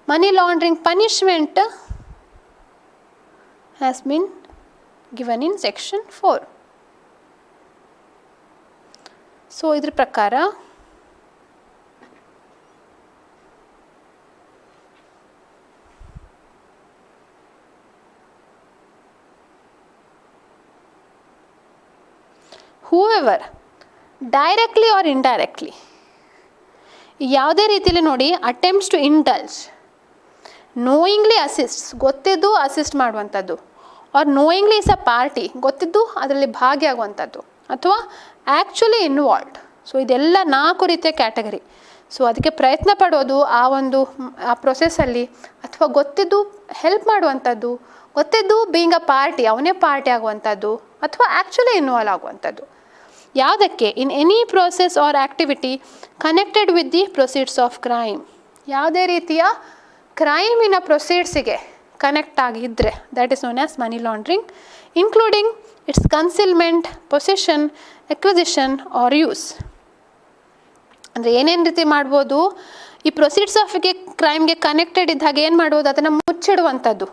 Money laundering punishment has been given in section 4. So idr prakara whoever directly or indirectly ಯಾವುದೇ ರೀತಿಯಲ್ಲಿ ನೋಡಿ attempts to indulge, knowingly assist, ಗೊತ್ತಿದ್ದು assist ಮಾಡುವಂಥದ್ದು, or knowingly is a party, ಗೊತ್ತಿದ್ದು ಅದರಲ್ಲಿ ಭಾಗಿಯಾಗುವಂಥದ್ದು, ಅಥವಾ actually involved. So ಇದೆಲ್ಲ 4 ರೀತಿಯ ಕ್ಯಾಟಗರಿ. ಸೊ ಅದಕ್ಕೆ ಪ್ರಯತ್ನ ಪಡೋದು ಆ ಪ್ರೊಸೆಸ್ಸಲ್ಲಿ, ಅಥವಾ ಗೊತ್ತಿದ್ದು ಹೆಲ್ಪ್ ಮಾಡುವಂಥದ್ದು, ಗೊತ್ತಿದ್ದು ಬೀಯಿಂಗ್ ಅ ಪಾರ್ಟಿ, ಅವನೇ ಪಾರ್ಟಿ ಆಗುವಂಥದ್ದು, ಅಥವಾ ಆ್ಯಕ್ಚುಲಿ ಇನ್ವಾಲ್ವ್ ಆಗುವಂಥದ್ದು. ಯಾವುದಕ್ಕೆ? In any process or activity connected with the proceeds of crime. ಯಾವುದೇ ರೀತಿಯ ಕ್ರೈಮಿನ ಪ್ರೊಸೀಡ್ಸಿಗೆ ಕನೆಕ್ಟ್ ಆಗಿದ್ದರೆ that is known as money laundering, including its concealment, possession, acquisition or use. ಅಂದರೆ ಏನೇನು ರೀತಿ ಮಾಡ್ಬೋದು, ಈ ಪ್ರೊಸೀಡ್ಸ್ ಆಫ್ಗೆ ಕ್ರೈಮ್ಗೆ ಕನೆಕ್ಟೆಡ್ ಇದ್ದಾಗ ಏನು ಮಾಡ್ಬೋದು, ಅದನ್ನು ಮುಚ್ಚಿಡುವಂಥದ್ದು,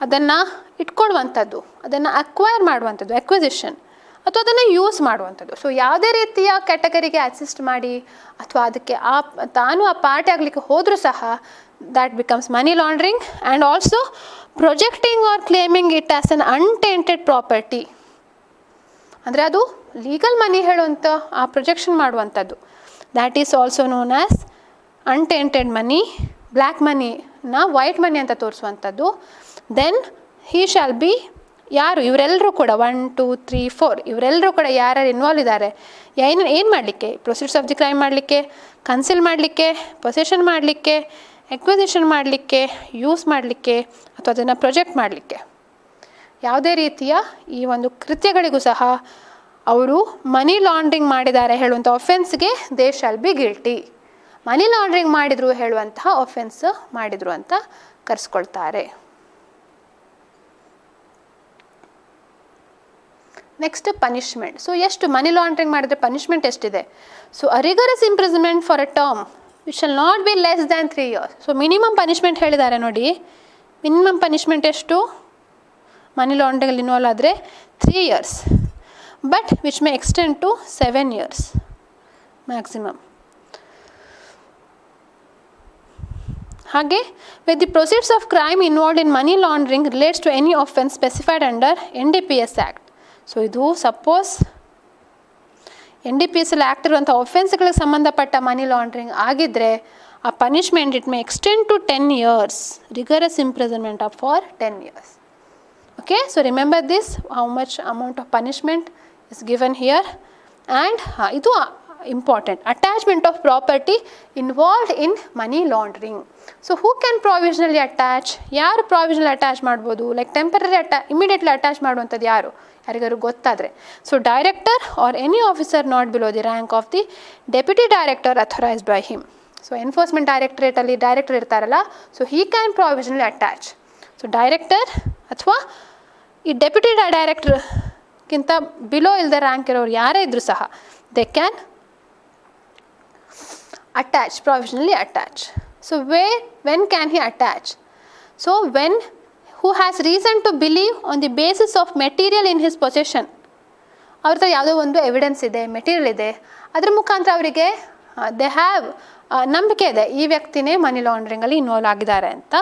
ಅದನ್ನು ಇಟ್ಕೊಳ್ಳುವಂಥದ್ದು, ಅದನ್ನು ಅಕ್ವೈರ್ ಮಾಡುವಂಥದ್ದು, ಎಕ್ವಿಸಿಷನ್, ಅಥವಾ ಅದನ್ನು ಯೂಸ್ ಮಾಡುವಂಥದ್ದು. ಸೊ ಯಾವುದೇ ರೀತಿಯ ಕ್ಯಾಟಗರಿಗೆ ಅಸಿಸ್ಟ್ ಮಾಡಿ ಅಥವಾ ಅದಕ್ಕೆ ತಾನು ಆ ಪಾರ್ಟಿ ಆಗಲಿಕ್ಕೆ ಹೋದರೂ ಸಹ that becomes money laundering. And also projecting or claiming it as an untainted property, ಅಂದರೆ ಅದು ಲೀಗಲ್ ಮನಿ ಹೇಳುವಂಥ ಆ ಪ್ರೊಜೆಕ್ಷನ್ ಮಾಡುವಂಥದ್ದು, that is also known as untainted money. Black ಮನಿನ ವೈಟ್ ಮನಿ ಅಂತ ತೋರಿಸುವಂಥದ್ದು. ದೆನ್ ಹಿ ಶಾಲ್ ಬಿ, ಯಾರು ಇವರೆಲ್ಲರೂ ಕೂಡ 1 2 3 4 ಇವರೆಲ್ಲರೂ ಕೂಡ ಯಾರ್ಯಾರು ಇನ್ವಾಲ್ವ್ ಇದ್ದಾರೆ, ಏನು ಮಾಡಲಿಕ್ಕೆ, ಪ್ರೊಸೀಡ್ಸ್ ಆಫ್ ದಿ ಕ್ರೈಮ್ ಮಾಡಲಿಕ್ಕೆ, ಕನ್ಸಿಲ್ ಮಾಡಲಿಕ್ಕೆ, ಪೊಸೆಷನ್ ಮಾಡಲಿಕ್ಕೆ, ಎಕ್ವಿಸಿಷನ್ ಮಾಡಲಿಕ್ಕೆ, ಯೂಸ್ ಮಾಡಲಿಕ್ಕೆ ಅಥವಾ ಅದನ್ನು ಪ್ರೊಜೆಕ್ಟ್ ಮಾಡಲಿಕ್ಕೆ, ಯಾವುದೇ ರೀತಿಯ ಈ ಒಂದು ಕೃತ್ಯಗಳಿಗೂ ಸಹ ಅವರು ಮನಿ ಲಾಂಡ್ರಿಂಗ್ ಮಾಡಿದ್ದಾರೆ ಹೇಳುವಂಥ ಒಫೆನ್ಸ್ಗೆ they shall be guilty. Money laundering ಮಾಡಿದ್ರು ಹೇಳುವಂತಹ ಒಫೆನ್ಸ್ ಮಾಡಿದ್ರು ಅಂತ ಕರೆಸ್ಕೊಳ್ತಾರೆ. Next punishment. ಸೊ ಎಷ್ಟು ಮನಿ ಲಾಂಡ್ರಿಂಗ್ ಮಾಡಿದರೆ ಪನಿಷ್ಮೆಂಟ್ ಎಷ್ಟಿದೆ? So a rigorous imprisonment for a term which shall not be less than 3 years. So minimum punishment ಹೇಳಿದ್ದಾರೆ ನೋಡಿ. ಮಿನಿಮಮ್ ಪನಿಷ್ಮೆಂಟ್ ಎಷ್ಟು ಮನಿ ಲಾಂಡ್ರಿಂಗಲ್ಲಿ ಇನ್ವಾಲ್ವ್ ಆದರೆ? 3 years, but which may extend to 7 years maximum. ಹಾಗೆ with the proceeds of crime involved in money laundering relates to any offence specified under NDPS act. So ಇದು suppose NDPS act ಇರುವಂಥ ಒಫೆನ್ಸ್ಗಳಿಗೆ ಸಂಬಂಧಪಟ್ಟ money laundering ಆಗಿದ್ದರೆ ಆ punishment it may extend to 10 years, rigorous imprisonment of for 10 years. Okay, so remember this, how much amount of punishment is given here. And ಇದು important, attachment of property involved in money laundering. So who can provisionally attach? ಯಾರು provisionally attach ಮಾಡ್ಬೋದು? Like temporary immediately attach ಮಾಡುವಂಥದ್ದು ಯಾರು? ಯಾರಿಗಾರು ಗೊತ್ತಾದರೆ. So director or any officer not below the rank of the deputy director authorized by him. So enforcement ಡೈರೆಕ್ಟರೇಟಲ್ಲಿ director ಇರ್ತಾರಲ್ಲ, so he can provisionally attach. So director ಅಥವಾ ಈ deputy ಡೈರೆಕ್ಟರ್ಗಿಂತ below ಇಲ್ಲದೆ ರ್ಯಾಂಕ್ ಇರೋರು ಯಾರೇ ಇದ್ದರೂ ಸಹ they can attach, provisionally attach. So when can he attach? So when who has reason to believe on the basis of material in his possession. ಅವ್ರ ಹತ್ರ ಯಾವುದೋ ಒಂದು ಎವಿಡೆನ್ಸ್ ಇದೆ, ಮೆಟೀರಿಯಲ್ ಇದೆ, ಅದ್ರ ಮುಖಾಂತರ ಅವರಿಗೆ ದೇ ಹ್ಯಾವ್ ನಂಬಿಕೆ ಇದೆ ಈ ವ್ಯಕ್ತಿನೇ ಮನಿ ಲಾಂಡ್ರಿಂಗಲ್ಲಿ ಇನ್ವಾಲ್ವ್ ಆಗಿದ್ದಾರೆ ಅಂತ.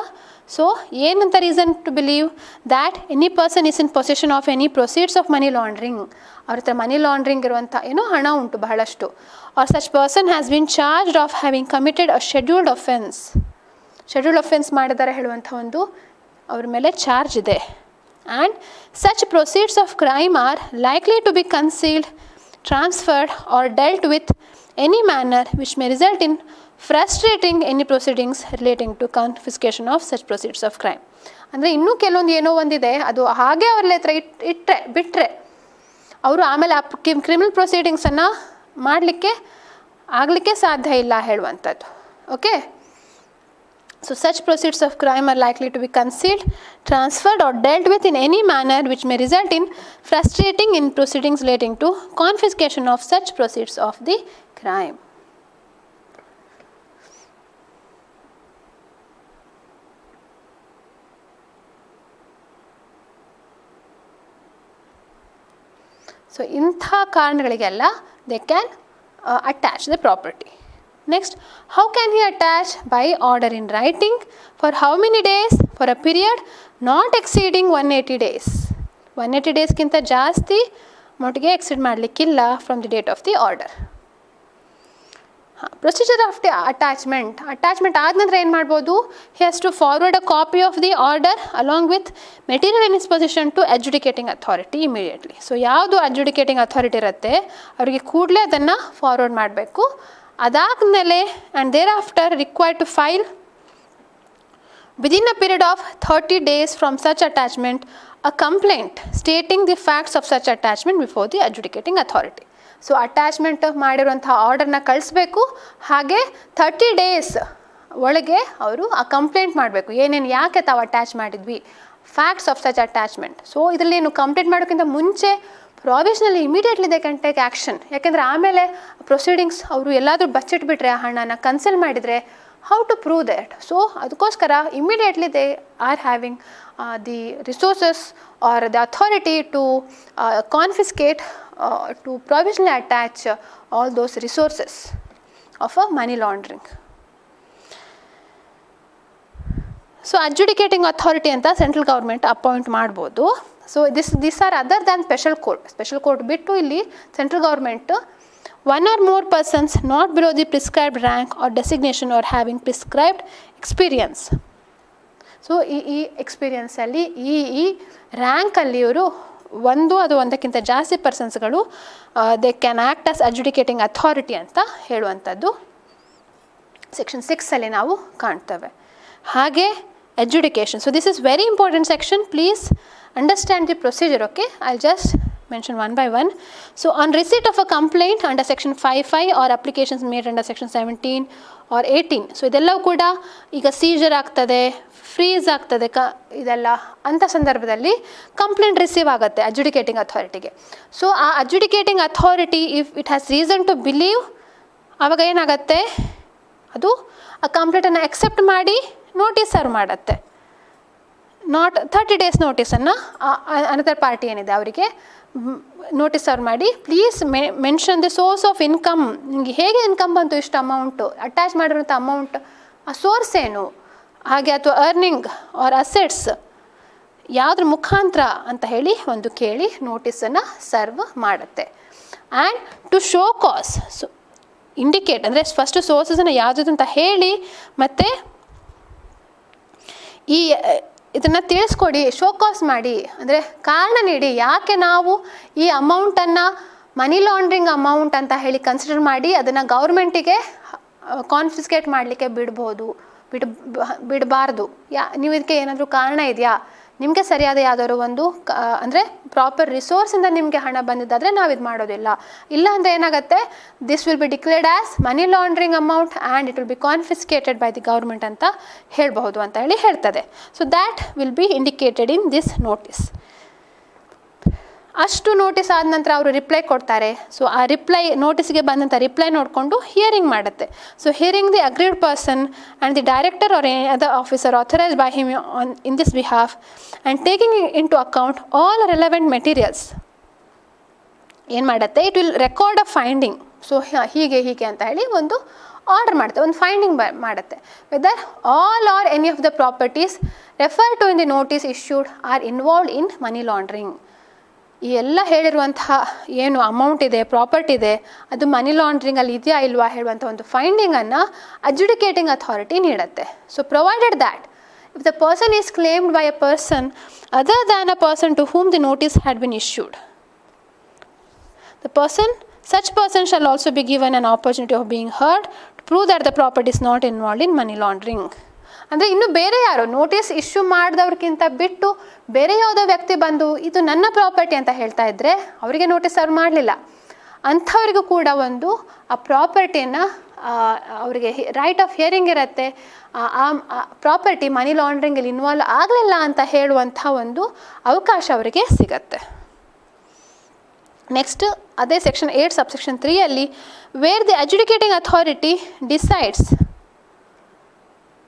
ಸೊ ಏನಂತ reason to believe that any person is in possession of any proceeds of money laundering. ಅವ್ರ ಹತ್ರ ಮನಿ ಲಾಂಡ್ರಿಂಗ್ ಇರುವಂಥ ಏನೋ ಹಣ ಉಂಟು ಬಹಳಷ್ಟು. Or such person has been charged of having committed a scheduled offence. Scheduled offence ಮಾಡಿದ್ದಾರೆ ಹೇಳುವಂಥ ಒಂದು ಅವ್ರ ಮೇಲೆ ಚಾರ್ಜ್ ಇದೆ. And such proceeds of crime are likely to be concealed, transferred or dealt with any manner which may result in frustrating any proceedings relating to confiscation of such proceeds of crime. ಅಂದರೆ ಇನ್ನೂ ಕೆಲವೊಂದು ಏನೋ ಒಂದಿದೆ, ಅದು ಹಾಗೆ ಅವ್ರ ಹತ್ರ ಬಿಟ್ಟರೆ ಅವರು ಆಮೇಲೆ ಆ ಕ್ರಿಮಿನಲ್ ಪ್ರೊಸೀಡಿಂಗ್ಸನ್ನು ಆಗಲಿಕ್ಕೆ ಸಾಧ್ಯ ಇಲ್ಲ ಹೇಳುವಂಥದ್ದು. Okay, so such proceeds of crime are likely to be concealed, transferred or dealt with in any manner which may result in frustrating in proceedings relating to confiscation of such proceeds of the crime. So ಇಂಥ ಕಾರಣಗಳಿಗೆಲ್ಲ they can attach the property. Next, how can he attach? By order in writing. For how many days? For a period not exceeding 180 days. 180 daysಗಿಂತ ಜಾಸ್ತಿ ಮೊಟ್ಟಿಗೆ exceed ಮಾಡಲಿಕ್ಕಿಲ್ಲ from the date of the order. Procedure of the attachment ಆದ ನಂತರ ಏನು ಮಾಡ್ಬೋದು? He has to forward a copy of the order along with material in his position to adjudicating authority immediately. So ಯಾವುದು adjudicating authority ಇರುತ್ತೆ ಅವರಿಗೆ ಕೂಡಲೇ ಅದನ್ನು forward ಮಾಡಬೇಕು. ಅದಾದಮೇಲೆ and thereafter required to file within a period of 30 days from such attachment a complaint stating the facts of such attachment before the adjudicating authority. So attachment ಮಾಡಿರುವಂಥ ಆರ್ಡರ್ನ ಕಳಿಸ್ಬೇಕು. ಹಾಗೆ 30 days ಒಳಗೆ ಅವರು ಆ ಕಂಪ್ಲೇಂಟ್ ಮಾಡಬೇಕು, ಏನೇನು ಯಾಕೆ ತಾವು ಅಟ್ಯಾಚ್ ಮಾಡಿದ್ವಿ, facts of such attachment. So ಇದರಲ್ಲಿ ಏನು ಕಂಪ್ಲೇಂಟ್ ಮಾಡೋಕ್ಕಿಂತ ಮುಂಚೆ provisionally immediately they can take action. ಯಾಕೆಂದರೆ ಆಮೇಲೆ ಪ್ರೊಸೀಡಿಂಗ್ಸ್ ಅವರು ಎಲ್ಲಾದರೂ ಬಚ್ಚಿಟ್ಬಿಟ್ರೆ ಆ ಹಣನ ಕನ್ಸಲ್ ಮಾಡಿದರೆ how to prove that. So ಅದಕ್ಕೋಸ್ಕರ immediately they are having the resources or the authority to confiscate to provisionally attach all those resources of a money laundering. So adjudicating authority anta central government appoint ಮಾಡಬಹುದು. So these are other than special court ಬಿಟ್ಟು ಇಲ್ಲಿ central government one or more persons not below the prescribed rank or designation or having prescribed experience. So ಈ experience ಅಲ್ಲಿ ಈ rank ಅಲ್ಲಿ ಇವರು ಒಂದು ಅದು ಒಂದಕ್ಕಿಂತ ಜಾಸ್ತಿ ಪರ್ಸನ್ಸ್ಗಳು they can act as adjudicating authority ಅಂತ ಹೇಳುವಂಥದ್ದು ಸೆಕ್ಷನ್ 6 ಅಲ್ಲಿ ನಾವು ಕಾಣ್ತೇವೆ. ಹಾಗೆ adjudication. So this is very important section. Please understand the procedure. Okay, I'll just mention one by one. So on receipt of a complaint under section 5(5) or applications made under section 17 or 18. So ಇದೆಲ್ಲವೂ ಕೂಡ ಈಗ scissor ಆಗ್ತದೆ, freeze ಆಗ್ತದೆ, ಇದೆಲ್ಲ ಅಂಥ ಸಂದರ್ಭದಲ್ಲಿ complaint receive ಆಗುತ್ತೆ ಅಡ್ಜುಡಿಕೇಟಿಂಗ್ ಅಥಾರಿಟಿಗೆ. ಸೊ ಆ adjudicating authority if it has reason to believe, ಆವಾಗ ಏನಾಗುತ್ತೆ, ಅದು ಆ ಕಂಪ್ಲೇಂಟನ್ನು ಎಕ್ಸೆಪ್ಟ್ ಮಾಡಿ ನೋಟಿಸ್ ಸರ್ವ್ ಮಾಡುತ್ತೆ. 30 days ನೋಟಿಸನ್ನು ಅನದರ್ ಪಾರ್ಟಿ ಏನಿದೆ ಅವರಿಗೆ ನೋಟಿಸ್ ಸರ್ವ್ ಮಾಡಿ, please mention the source of income, ನಿಮಗೆ ಹೇಗೆ ಇನ್ಕಮ್ ಬಂತು, ಇಷ್ಟು ಅಮೌಂಟು ಅಟ್ಯಾಚ್ ಮಾಡಿರೋಂಥ ಅಮೌಂಟ್, ಆ ಸೋರ್ಸ್ ಏನು, ಹಾಗೆ ಅಥವಾ ಅರ್ನಿಂಗ್ ಆರ್ ಅಸೆಟ್ಸ್ ಯಾವುದ್ರ ಮುಖಾಂತರ ಅಂತ ಹೇಳಿ ಒಂದು ಕೇಳಿ ನೋಟಿಸನ್ನು ಸರ್ವ್ ಮಾಡುತ್ತೆ. And to show cause, so indicate ಅಂದರೆ ಫಸ್ಟು ಸೋರ್ಸಸನ್ನು ಯಾವುದು ಅಂತ ಹೇಳಿ ಮತ್ತು ಇದನ್ನು ತಿಳಿಸ್ಕೊಡಿ, ಶೋಕಾಸ್ ಮಾಡಿ, ಅಂದರೆ ಕಾರಣ ನೀಡಿ ಯಾಕೆ ನಾವು ಈ ಅಮೌಂಟನ್ನು ಮನಿ ಲಾಂಡ್ರಿಂಗ್ ಅಮೌಂಟ್ ಅಂತ ಹೇಳಿ ಕನ್ಸಿಡರ್ ಮಾಡಿ ಅದನ್ನು ಗೌರ್ಮೆಂಟಿಗೆ ಕಾನ್ಫಿಸ್ಕೇಟ್ ಮಾಡಲಿಕ್ಕೆ ಬಿಡಬಾರ್ದು. ನೀವು ಇದಕ್ಕೆ ಏನಾದರೂ ಕಾರಣ ಇದೆಯಾ, ನಿಮಗೆ ಸರಿಯಾದ ಯಾವುದಾದ್ರು ಒಂದು ಅಂದರೆ ಪ್ರಾಪರ್ ರಿಸೋರ್ಸಿಂದ ನಿಮಗೆ ಹಣ ಬಂದಿದ್ದಾದರೆ ನಾವು ಇದು ಮಾಡೋದಿಲ್ಲ. ಇಲ್ಲ ಅಂದರೆ ಏನಾಗುತ್ತೆ, this will be declared as money laundering amount and it will be confiscated by the government ಅಂತ ಹೇಳ್ಬಹುದು ಅಂತ ಹೇಳಿ ಹೇಳ್ತದೆ. So that will be indicated in this notice. ಅಷ್ಟು ನೋಟಿಸ್ ಆದ ನಂತರ ಅವರು ರಿಪ್ಲೈ ಕೊಡ್ತಾರೆ. ಸೊ ಆ ನೋಟಿಸ್ಗೆ ಬಂದಂಥ ರಿಪ್ಲೈ ನೋಡಿಕೊಂಡು ಹಿಯರಿಂಗ್ ಮಾಡುತ್ತೆ. So hearing the agreed person and the director or any other officer authorised by him in this behalf and taking into account all relevant materials ಏನು ಮಾಡುತ್ತೆ, it will record a finding. So ಹೀಗೆ ಅಂತ ಹೇಳಿ ಒಂದು order ಮಾಡುತ್ತೆ, ಒಂದು finding ಮಾಡುತ್ತೆ. Whether all or any of the properties refer to in the notice issued or involved in money laundering. ಈ ಎಲ್ಲ ಹೇಳಿರುವಂತಹ ಏನು ಅಮೌಂಟ್ ಇದೆ, ಪ್ರಾಪರ್ಟಿ ಇದೆ, ಅದು ಮನಿ ಲಾಂಡ್ರಿಂಗಲ್ಲಿ ಇದೆಯಾ ಇಲ್ವಾ ಹೇಳುವಂಥ ಒಂದು ಫೈಂಡಿಂಗನ್ನು ಅಡ್ಜುಡಿಕೇಟಿಂಗ್ ಅಥಾರಿಟಿ ನೀಡುತ್ತೆ. So provided that if the person is claimed by a person other than a person to whom the notice had been issued, such person shall also be given an opportunity of being heard to prove that the property is not involved in money laundering. ಅಂದರೆ ಇನ್ನು ಬೇರೆ ಯಾರು notice issue ಮಾಡಿದವ್ರಿಗಿಂತ ಬಿಟ್ಟು ಬೇರೆ ಯಾವುದೋ ವ್ಯಕ್ತಿ ಬಂದು ಇದು ನನ್ನ ಪ್ರಾಪರ್ಟಿ ಅಂತ ಹೇಳ್ತಾ ಇದ್ದರೆ ಅವರಿಗೆ ನೋಟಿಸ್ ಸರ್ವ್ ಮಾಡಲಿಲ್ಲ, ಅಂಥವ್ರಿಗೂ ಕೂಡ ಒಂದು ಆ ಪ್ರಾಪರ್ಟಿಯನ್ನು ಅವರಿಗೆ ರೈಟ್ ಆಫ್ ಹಿಯರಿಂಗ್ ಇರುತ್ತೆ. ಆ ಪ್ರಾಪರ್ಟಿ ಮನಿ ಲಾಂಡ್ರಿಂಗಲ್ಲಿ ಇನ್ವಾಲ್ವ್ ಆಗಲಿಲ್ಲ ಅಂತ ಹೇಳುವಂಥ ಒಂದು ಅವಕಾಶ ಅವರಿಗೆ ಸಿಗತ್ತೆ. ನೆಕ್ಸ್ಟ್ ಅದೇ ಸೆಕ್ಷನ್ 8 ಸಬ್ಸೆಕ್ಷನ್ 3 ಅಲ್ಲಿ where the adjudicating authority decides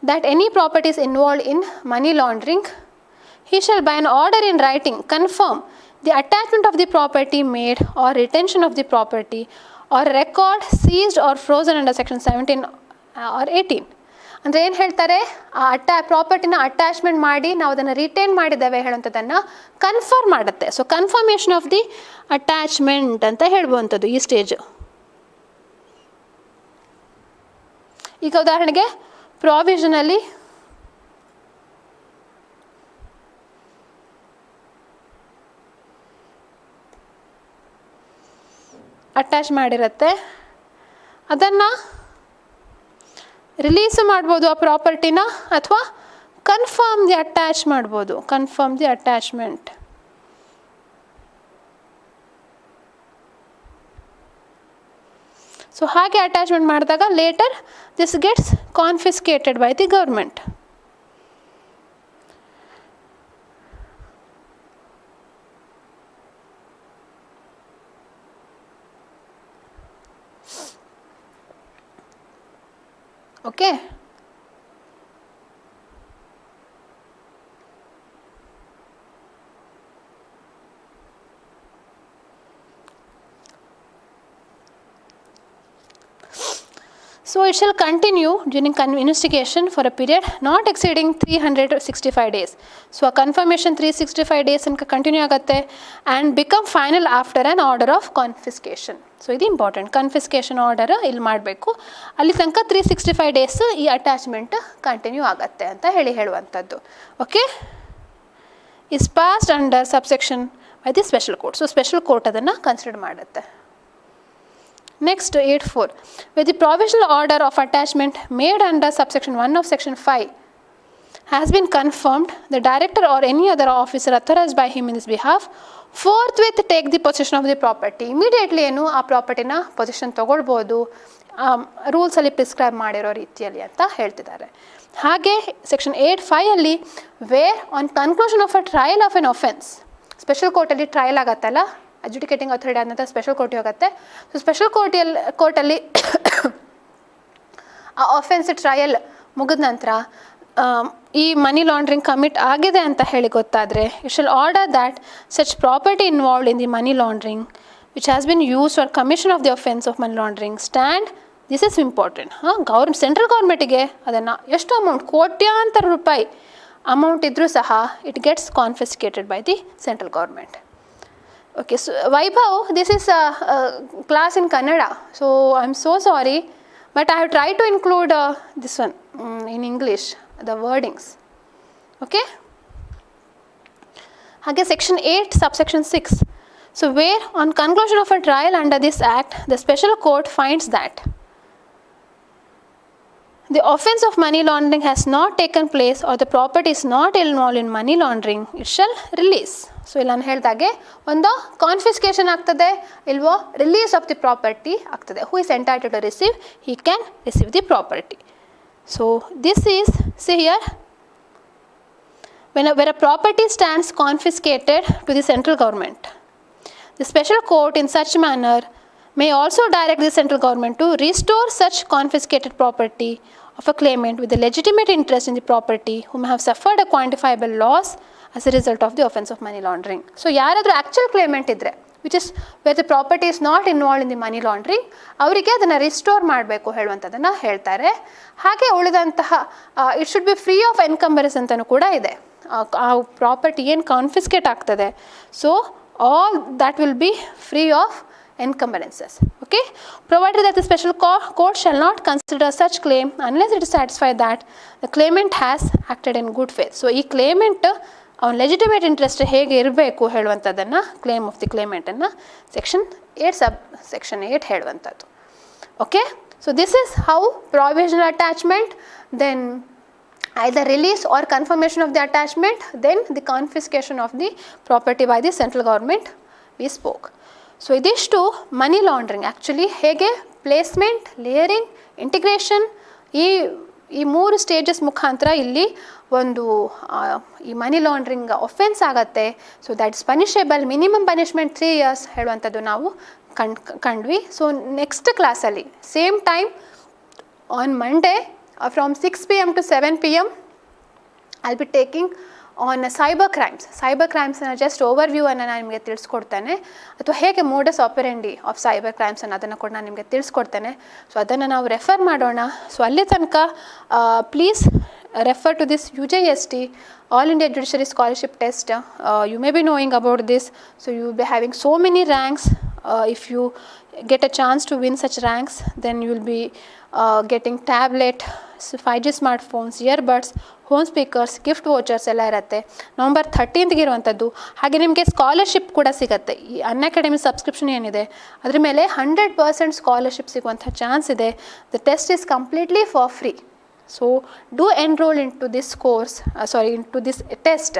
that any property is involved in money laundering, he shall by an order in writing confirm the attachment of the property made or retention of the property or record seized or frozen under section 17 or 18. ಅಂದರೆ ಏನು ಹೇಳ್ತಾರೆ, ಆ ಪ್ರಾಪರ್ಟಿನ attachment ಮಾಡಿ ನಾವು ಅದನ್ನು retain ಮಾಡಿದ್ದೇವೆ ಹೇಳುವಂಥದ್ದನ್ನು confirm ಮಾಡುತ್ತೆ. So confirmation of the attachment ಅಂತ ಹೇಳುವಂಥದ್ದು ಈ ಸ್ಟೇಜ್. ಈಗ ಉದಾಹರಣೆಗೆ ಪ್ರಾವಿಷನಲ್ಲಿ ಅಟ್ಯಾಚ್ ಮಾಡಿರುತ್ತೆ, ಅದನ್ನು ರಿಲೀಸ್ ಮಾಡ್ಬೋದು ಆ ಪ್ರಾಪರ್ಟಿನ, ಅಥವಾ ಕನ್ಫರ್ಮ್ ದಿ ಅಟ್ಯಾಚ್ ಮಾಡ್ಬೋದು, ಕನ್ಫರ್ಮ್ ದಿ ಅಟ್ಯಾಚ್ಮೆಂಟ್. ಸೊ ಹಾಗೆ ಅಟ್ಯಾಚ್ಮೆಂಟ್ ಮಾಡಿದಾಗ later this gets confiscated by the government. Okay, So it shall continue during investigation for a period not exceeding 365 days. So a confirmation 365 days ತನಕ continue ಆಗುತ್ತೆ and become final after an order of confiscation. So ಇದು important, confiscation order ಇಲ್ಲಿ ಮಾಡಬೇಕು, ಅಲ್ಲಿ ತನಕ 365 days ಈ attachment continue ಆಗುತ್ತೆ ಅಂತ ಹೇಳುವಂಥದ್ದು. Okay, is passed under subsection by the special court. So special court ಅದನ್ನು ಕನ್ಸಿಡರ್ ಮಾಡುತ್ತೆ. Next, 8.4. Where the provisional order of attachment made under subsection 1 of section 5 has been confirmed, the director or any other officer authorized by him in his behalf forthwith take the possession of the property. Immediately ಏನು ಆ ಪ್ರಾಪರ್ಟಿನ position ತೊಗೊಳ್ಬೋದು, ರೂಲ್ಸಲ್ಲಿ prescribe ಮಾಡಿರೋ ರೀತಿಯಲ್ಲಿ ಅಂತ ಹೇಳ್ತಿದ್ದಾರೆ. ಹಾಗೆ section 8.5 where on conclusion of a trial of an offence, special ಕೋರ್ಟಲ್ಲಿ trial ಆಗತ್ತಲ್ಲ, adjudicating authority ಆದ ನಂತರ ಸ್ಪೆಷಲ್ ಕೋರ್ಟಿಗೆ ಹೋಗುತ್ತೆ. ಸೊ ಸ್ಪೆಷಲ್ ಕೋರ್ಟಲ್ಲಿ ಆ ಆಫೆನ್ಸ್ ಟ್ರಯಲ್ ಮುಗಿದ ನಂತರ ಈ ಮನಿ ಲಾಂಡ್ರಿಂಗ್ ಕಮಿಟ್ ಆಗಿದೆ ಅಂತ ಹೇಳಿ ಗೊತ್ತಾದರೆ, it shall order that such property involved in the money laundering which has been used for commission of the offence of money laundering stand, this is important. Central ಗೌರ್ಮೆಂಟಿಗೆ ಅದನ್ನು ಎಷ್ಟು amount, ಕೋಟ್ಯಾಂತರ ರೂಪಾಯಿ amount ಇದ್ದರೂ ಸಹ it gets confiscated by the central government. Okay, so Vaibhav, this is a class in Kannada, so I'm so sorry, but I have tried to include this one in English, the wordings. Okay? Again, section 8, subsection 6. So where on conclusion of a trial under this act, the special court finds that the offence of money laundering has not taken place or the property is not involved in money laundering, it shall release. So ಇಲ್ಲಿ ನಾನು ಹೇಳ್ದಾಗೆ ಒಂದು ಕಾನ್ಫಿಸ್ಕೇಷನ್ ಆಗ್ತದೆ, ಇಲ್ವೋ release of the property ಆಗ್ತದೆ. Who is entitled to receive, he can receive the property. So this is see here where a property stands confiscated to the central government, the special court in such manner may also direct the central government to restore such confiscated property of a claimant with a legitimate interest in the property who may have suffered a quantifiable loss as a result of the offence of money laundering. So ಯಾರಾದರೂ actual claimant ಇದ್ದರೆ, which is where the property is not involve in the money laundering, ಅವರಿಗೆ ಅದನ್ನು restore ಮಾಡಬೇಕು ಹೇಳುವಂಥದ್ದನ್ನು ಹೇಳ್ತಾರೆ. ಹಾಗೆ ಉಳಿದಂತಹ it should be free of encumbrance ಅಂತಲೂ ಕೂಡ ಇದೆ. ಆ ಪ್ರಾಪರ್ಟಿ ಏನು ಕಾನ್ಫಿಸ್ಕೇಟ್ ಆಗ್ತದೆ, so all that will be free of encumbrances. Okay, provided that the special court shall not consider such claim unless it is satisfied that the claimant has acted in good faith. So ಈ ಕ್ಲೇಮೆಂಟ್ ಅವನ legitimate interest ಹೇಗೆ ಇರಬೇಕು ಹೇಳುವಂಥದ್ದನ್ನು, claim of the ಕ್ಲೇಮೆಂಟನ್ನು section 8 ಹೇಳುವಂಥದ್ದು. Okay, so this is how provisional attachment, then either release or confirmation of the attachment, then the confiscation of the property by the central government we spoke. So ಇದಿಷ್ಟು money laundering actually ಹೇಗೆ placement, layering, integration, ಈ 3 stages ಮುಖಾಂತರ ಇಲ್ಲಿ ಒಂದು ಈ money laundering offence ಆಗತ್ತೆ. So that is punishable, minimum punishment 3 years ಹೇಳುವಂಥದ್ದು ನಾವು ಕಂಡ್ವಿ. ಸೊ ನೆಕ್ಸ್ಟ್ ಕ್ಲಾಸಲ್ಲಿ same time on Monday from 6 PM to 7 PM I'll be taking on cyber ಕ್ರೈಮ್ಸನ್ನು ಜಸ್ಟ್ ಓವರ್ವ್ಯೂವನ್ನು ನಾನು ನಿಮಗೆ ತಿಳಿಸ್ಕೊಡ್ತೇನೆ, ಅಥವಾ ಹೇಗೆ ಮೋಡಸ್ ಆಪರೆಂಡಿ ಆಫ್ ಸೈಬರ್ ಕ್ರೈಮ್ಸನ್ನು ಅದನ್ನು ಕೂಡ ನಾನು ನಿಮಗೆ ತಿಳಿಸ್ಕೊಡ್ತೇನೆ. ಸೊ ಅದನ್ನು ನಾವು ರೆಫರ್ ಮಾಡೋಣ. ಸೊ ಅಲ್ಲಿ ತನಕ please refer to this UJST, All India Judiciary Scholarship Test. You may be knowing about this. So you will be having so many ranks. If you get a chance to win such ranks, then you will be getting tablet, 5G smartphones, earbuds, home speakers, gift vouchers ಎಲ್ಲ ಇರುತ್ತೆ. November 13th ಇರುವಂಥದ್ದು. ಹಾಗೆ ನಿಮಗೆ scholarship ಕೂಡ ಸಿಗುತ್ತೆ. ಈ Unacademy subscription ಏನಿದೆ ಅದರ ಮೇಲೆ 100% ಸ್ಕಾಲರ್ಶಿಪ್ ಸಿಗುವಂಥ ಚಾನ್ಸ್ ಇದೆ. The test is completely for free. So do enrol into this course, into this test.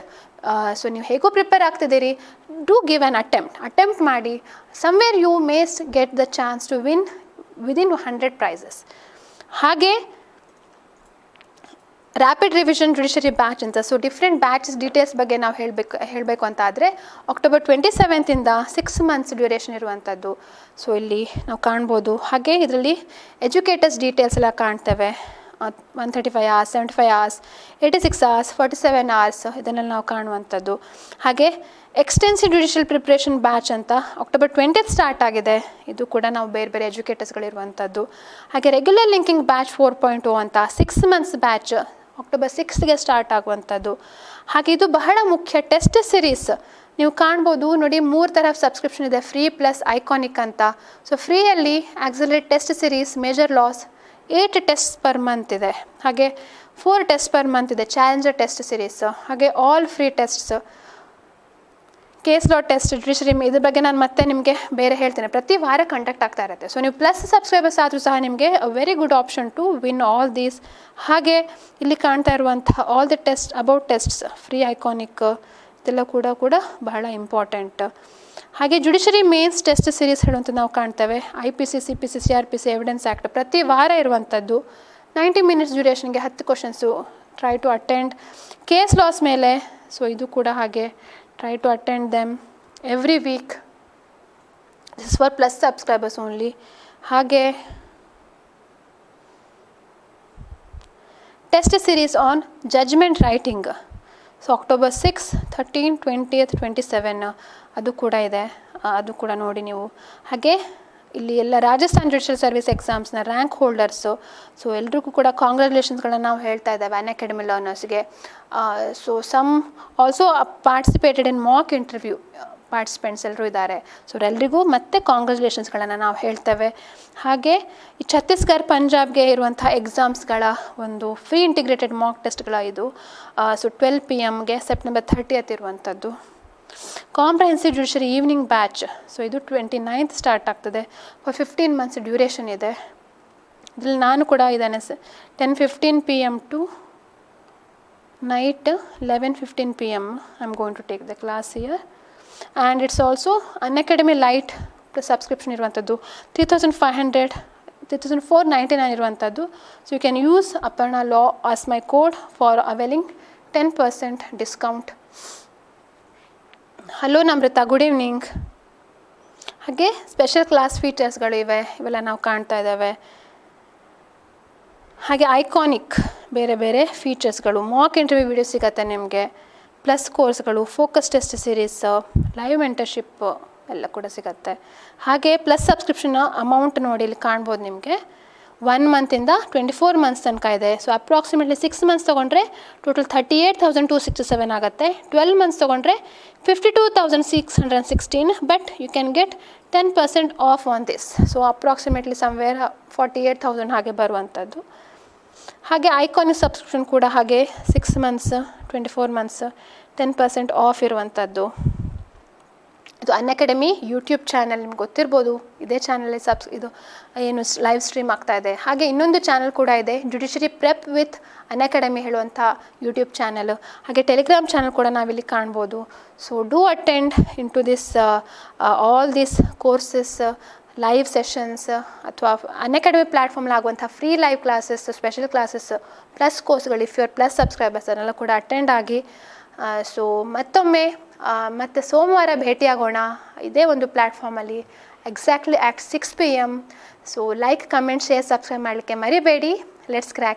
So ನೀವು ಹೇಗೋ ಪ್ರಿಪೇರ್ ಆಗ್ತಿದ್ದೀರಿ, ಡೂ ಗಿವ್ ಆನ್ ಅಟೆಂಪ್ಟ್ ಮಾಡಿ. Somewhere you may get the chance to win within 100 prizes. ಹಾಗೆ rapid revision judiciary batch ಅಂತ, so different batches details ಬಗ್ಗೆ ನಾವು ಹೇಳಬೇಕು ಅಂತ ಆದರೆ October 27th 6 months ಡ್ಯೂರೇಷನ್ ಇರುವಂಥದ್ದು. ಸೊ ಇಲ್ಲಿ ನಾವು ಕಾಣ್ಬೋದು. ಹಾಗೆ ಇದರಲ್ಲಿ ಎಜುಕೇಟರ್ಸ್ ಡೀಟೇಲ್ಸ್ ಎಲ್ಲ ಕಾಣ್ತೇವೆ. 135 hours, 75 hours, 86 hours, 47 hours ಇದನ್ನೆಲ್ಲ ನಾವು ಕಾಣುವಂಥದ್ದು. ಹಾಗೆ ಎಕ್ಸ್ಟೆನ್ಸಿವ್ ಜುಡಿಷಿಯಲ್ ಪ್ರಿಪ್ರೇಷನ್ ಬ್ಯಾಚ್ ಅಂತ October 20th ಸ್ಟಾರ್ಟ್ ಆಗಿದೆ. ಇದು ಕೂಡ ನಾವು ಬೇರೆ ಬೇರೆ ಎಜುಕೇಟರ್ಸ್ಗಳಿರುವಂಥದ್ದು. ಹಾಗೆ ರೆಗ್ಯುಲರ್ ಲಿಂಕಿಂಗ್ ಬ್ಯಾಚ್ 4.0 ಅಂತ 6 months batch October 6th start ಆಗುವಂಥದ್ದು. ಹಾಗೆ ಇದು ಬಹಳ ಮುಖ್ಯ ಟೆಸ್ಟ್ ಸಿರೀಸ್ ನೀವು ಕಾಣ್ಬೋದು ನೋಡಿ, 3 ಥರ ಸಬ್ಸ್ಕ್ರಿಪ್ಷನ್ ಇದೆ, ಫ್ರೀ ಪ್ಲಸ್ ಐಕಾನಿಕ್ ಅಂತ. ಸೊ ಫ್ರೀಯಲ್ಲಿ accelerate test series, major laws 8 test per month ಇದೆ. ಹಾಗೆ 4 ಟೆಸ್ಟ್ ಪರ್ ಮಂತ್ ಇದೆ, ಚಾಲೆಂಜರ್ ಟೆಸ್ಟ್ ಸಿರೀಸ್. ಹಾಗೆ all free tests, case law test, judiciary, ಇದ್ರ ಬಗ್ಗೆ ನಾನು ಮತ್ತೆ ನಿಮಗೆ ಬೇರೆ ಹೇಳ್ತೇನೆ. ಪ್ರತಿ ವಾರ ಕಂಡಕ್ಟ್ ಆಗ್ತಾ ಇರುತ್ತೆ. ಸೊ ನೀವು ಪ್ಲಸ್ ಸಬ್ಸ್ಕ್ರೈಬರ್ಸ್ ಆದರೂ ಸಹ ನಿಮಗೆ very good option two win all these. ಹಾಗೆ ಇಲ್ಲಿ ಕಾಣ್ತಾ ಇರುವಂತಹ all the test about tests, free iconic ಇದೆಲ್ಲ ಕೂಡ ಬಹಳ ಇಂಪಾರ್ಟೆಂಟ್. ಹಾಗೆ ಜುಡಿಷರಿ ಮೇನ್ಸ್ ಟೆಸ್ಟ್ ಸಿರೀಸ್ ಹೇಳುವಂಥ ನಾವು ಕಾಣ್ತೇವೆ. IPC, CPC, CRPC, evidence act ಪ್ರತಿ ವಾರ ಇರುವಂಥದ್ದು. 90 minutes ಡ್ಯೂರೇಷನ್ಗೆ 10 questions. Try to attend case laws ಮೇಲೆ. ಸೊ ಇದು ಕೂಡ ಹಾಗೆ try to attend them every week. This is for plus subscribers only. ಹಾಗೆ test series on judgement writing. So October 6, 13, 20th, 27 ಅದು ಕೂಡ ಇದೆ. ಅದು ಕೂಡ ನೋಡಿ ನೀವು. ಹಾಗೆ ಇಲ್ಲಿ ಎಲ್ಲ ರಾಜಸ್ಥಾನ್ ಜುಡಿಷಿಯಲ್ ಸರ್ವಿಸ್ ಎಕ್ಸಾಮ್ಸ್ನ ರ್ಯಾಂಕ್ ಹೋಲ್ಡರ್ಸು. ಸೊ ಎಲ್ರಿಗೂ ಕೂಡ ಕಾಂಗ್ರ್ಯಾಚುಲೇಷನ್ಸ್ಗಳನ್ನ ನಾವು ಹೇಳ್ತಾ ಇದ್ದೇವೆ ಅನ್ಅಕಾಡೆಮಿ ಲರ್ನರ್ಸ್ಗೆ. So some also participated in mock interview participants ಎಲ್ಲರೂ ಇದ್ದಾರೆ. ಸೊ ಅವರೆಲ್ಲರಿಗೂ ಮತ್ತೆ ಕಾಂಗ್ರ್ಯಾಚುಲೇಷನ್ಸ್ಗಳನ್ನು ನಾವು ಹೇಳ್ತೇವೆ. ಹಾಗೆ ಈ ಛತ್ತೀಸ್ಗಢ, ಪಂಜಾಬ್ಗೆ ಇರುವಂಥ ಎಕ್ಸಾಮ್ಸ್ಗಳ ಒಂದು ಫ್ರೀ ಇಂಟಿಗ್ರೇಟೆಡ್ ಮಾಕ್ ಟೆಸ್ಟ್ಗಳ ಇದು. ಸೊ 12 PM September 30th ಇರುವಂಥದ್ದು. Comprehensive judiciary evening batch. So ಇದು 29th ಸ್ಟಾರ್ಟ್ ಆಗ್ತದೆ. ಫಾರ್ 15 months ಡ್ಯೂರೇಷನ್ ಇದೆ. ಇದರಲ್ಲಿ ನಾನು ಕೂಡ ಇದ್ದೇನೆ. 10:15 PM to night 11:15 PM I am going to take the class here. And it's also Unacademy lite subscription ಇರುವಂಥದ್ದು 3,499 ಇರುವಂಥದ್ದು. So you can use Aparnalaw as my code for availing 10% discount. Hello Namrata, good evening. ಹಾಗೆ special class ಫೀಚರ್ಸ್ಗಳು ಇವೆ, ಇವೆಲ್ಲ ನಾವು ಕಾಣ್ತಾ ಇದ್ದಾವೆ. ಹಾಗೆ ಐಕಾನಿಕ್ ಬೇರೆ ಬೇರೆ ಫೀಚರ್ಸ್ಗಳು, ಮಾಕ್ ಇಂಟರ್ವ್ಯೂ ವಿಡಿಯೋ ಸಿಗುತ್ತೆ ನಿಮಗೆ, ಪ್ಲಸ್ ಕೋರ್ಸ್ಗಳು, focus test series, live mentorship ಎಲ್ಲ ಕೂಡ ಸಿಗುತ್ತೆ. ಹಾಗೆ ಪ್ಲಸ್ ಸಬ್ಸ್ಕ್ರಿಪ್ಷನ್ ಅಮೌಂಟ್ ನೋಡಿ ಇಲ್ಲಿ ಕಾಣ್ಬೋದು ನಿಮಗೆ. 1 month 24 months ತನಕ ಇದೆ. ಸೊ ಅಪ್ರಾಕ್ಸಿಮೇಟ್ಲಿ 6 months ತೊಗೊಂಡ್ರೆ ಟೋಟಲ್ 38,267 ಆಗುತ್ತೆ. 12 months ತೊಗೊಂಡ್ರೆ 52,616. But you can get 10% off on this. So approximately somewhere 48,000 ಹಾಗೆ ಬರುವಂಥದ್ದು. ಹಾಗೆ ಐಕಾನಿಕ್ ಸಬ್ಸ್ಕ್ರಿಪ್ಷನ್ ಕೂಡ ಹಾಗೆ 6 months 24 months 10% ಆಫ್ ಇರುವಂಥದ್ದು. ಇದು ಅನ್ಅಕಾಡೆಮಿ ಯೂಟ್ಯೂಬ್ ಚಾನಲ್, ನಿಮ್ಗೆ ಗೊತ್ತಿರ್ಬೋದು. ಇದೇ ಚಾನಲಲ್ಲಿ ಇದು ಏನು ಲೈವ್ ಸ್ಟ್ರೀಮ್ ಆಗ್ತಾ ಇದೆ. ಹಾಗೆ ಇನ್ನೊಂದು ಚಾನಲ್ ಕೂಡ ಇದೆ, ಜುಡಿಷರಿ ಪ್ರೆಪ್ ವಿತ್ ಅನ್ಅಕಾಡೆಮಿ ಹೇಳುವಂಥ ಯೂಟ್ಯೂಬ್ ಚಾನಲ್. ಹಾಗೆ ಟೆಲಿಗ್ರಾಮ್ ಚಾನಲ್ ಕೂಡ ನಾವಿಲ್ಲಿ ಕಾಣ್ಬೋದು. So do attend into this all this courses, live sessions ಅಥವಾ ಅನ್ಅಕಾಡೆಮಿ ಪ್ಲ್ಯಾಟ್ಫಾರ್ಮಲ್ಲಿ ಆಗುವಂಥ free live classes, special classes, plus ಕೋರ್ಸ್ಗಳು, ಇಫ್ ಯುವರ್ ಪ್ಲಸ್ ಸಬ್ಸ್ಕ್ರೈಬರ್ಸ್ ಅದನ್ನೆಲ್ಲ ಕೂಡ ಅಟೆಂಡ್ ಆಗಿ. ಸೊ ಮತ್ತೊಮ್ಮೆ ಮತ್ತು ಸೋಮವಾರ ಭೇಟಿಯಾಗೋಣ ಇದೇ ಒಂದು ಪ್ಲ್ಯಾಟ್ಫಾರ್ಮಲ್ಲಿ exactly at 6 PM. So like, comment, share, subscribe ಮಾಡಲಿಕ್ಕೆ ಮರಿಬೇಡಿ. Let's crack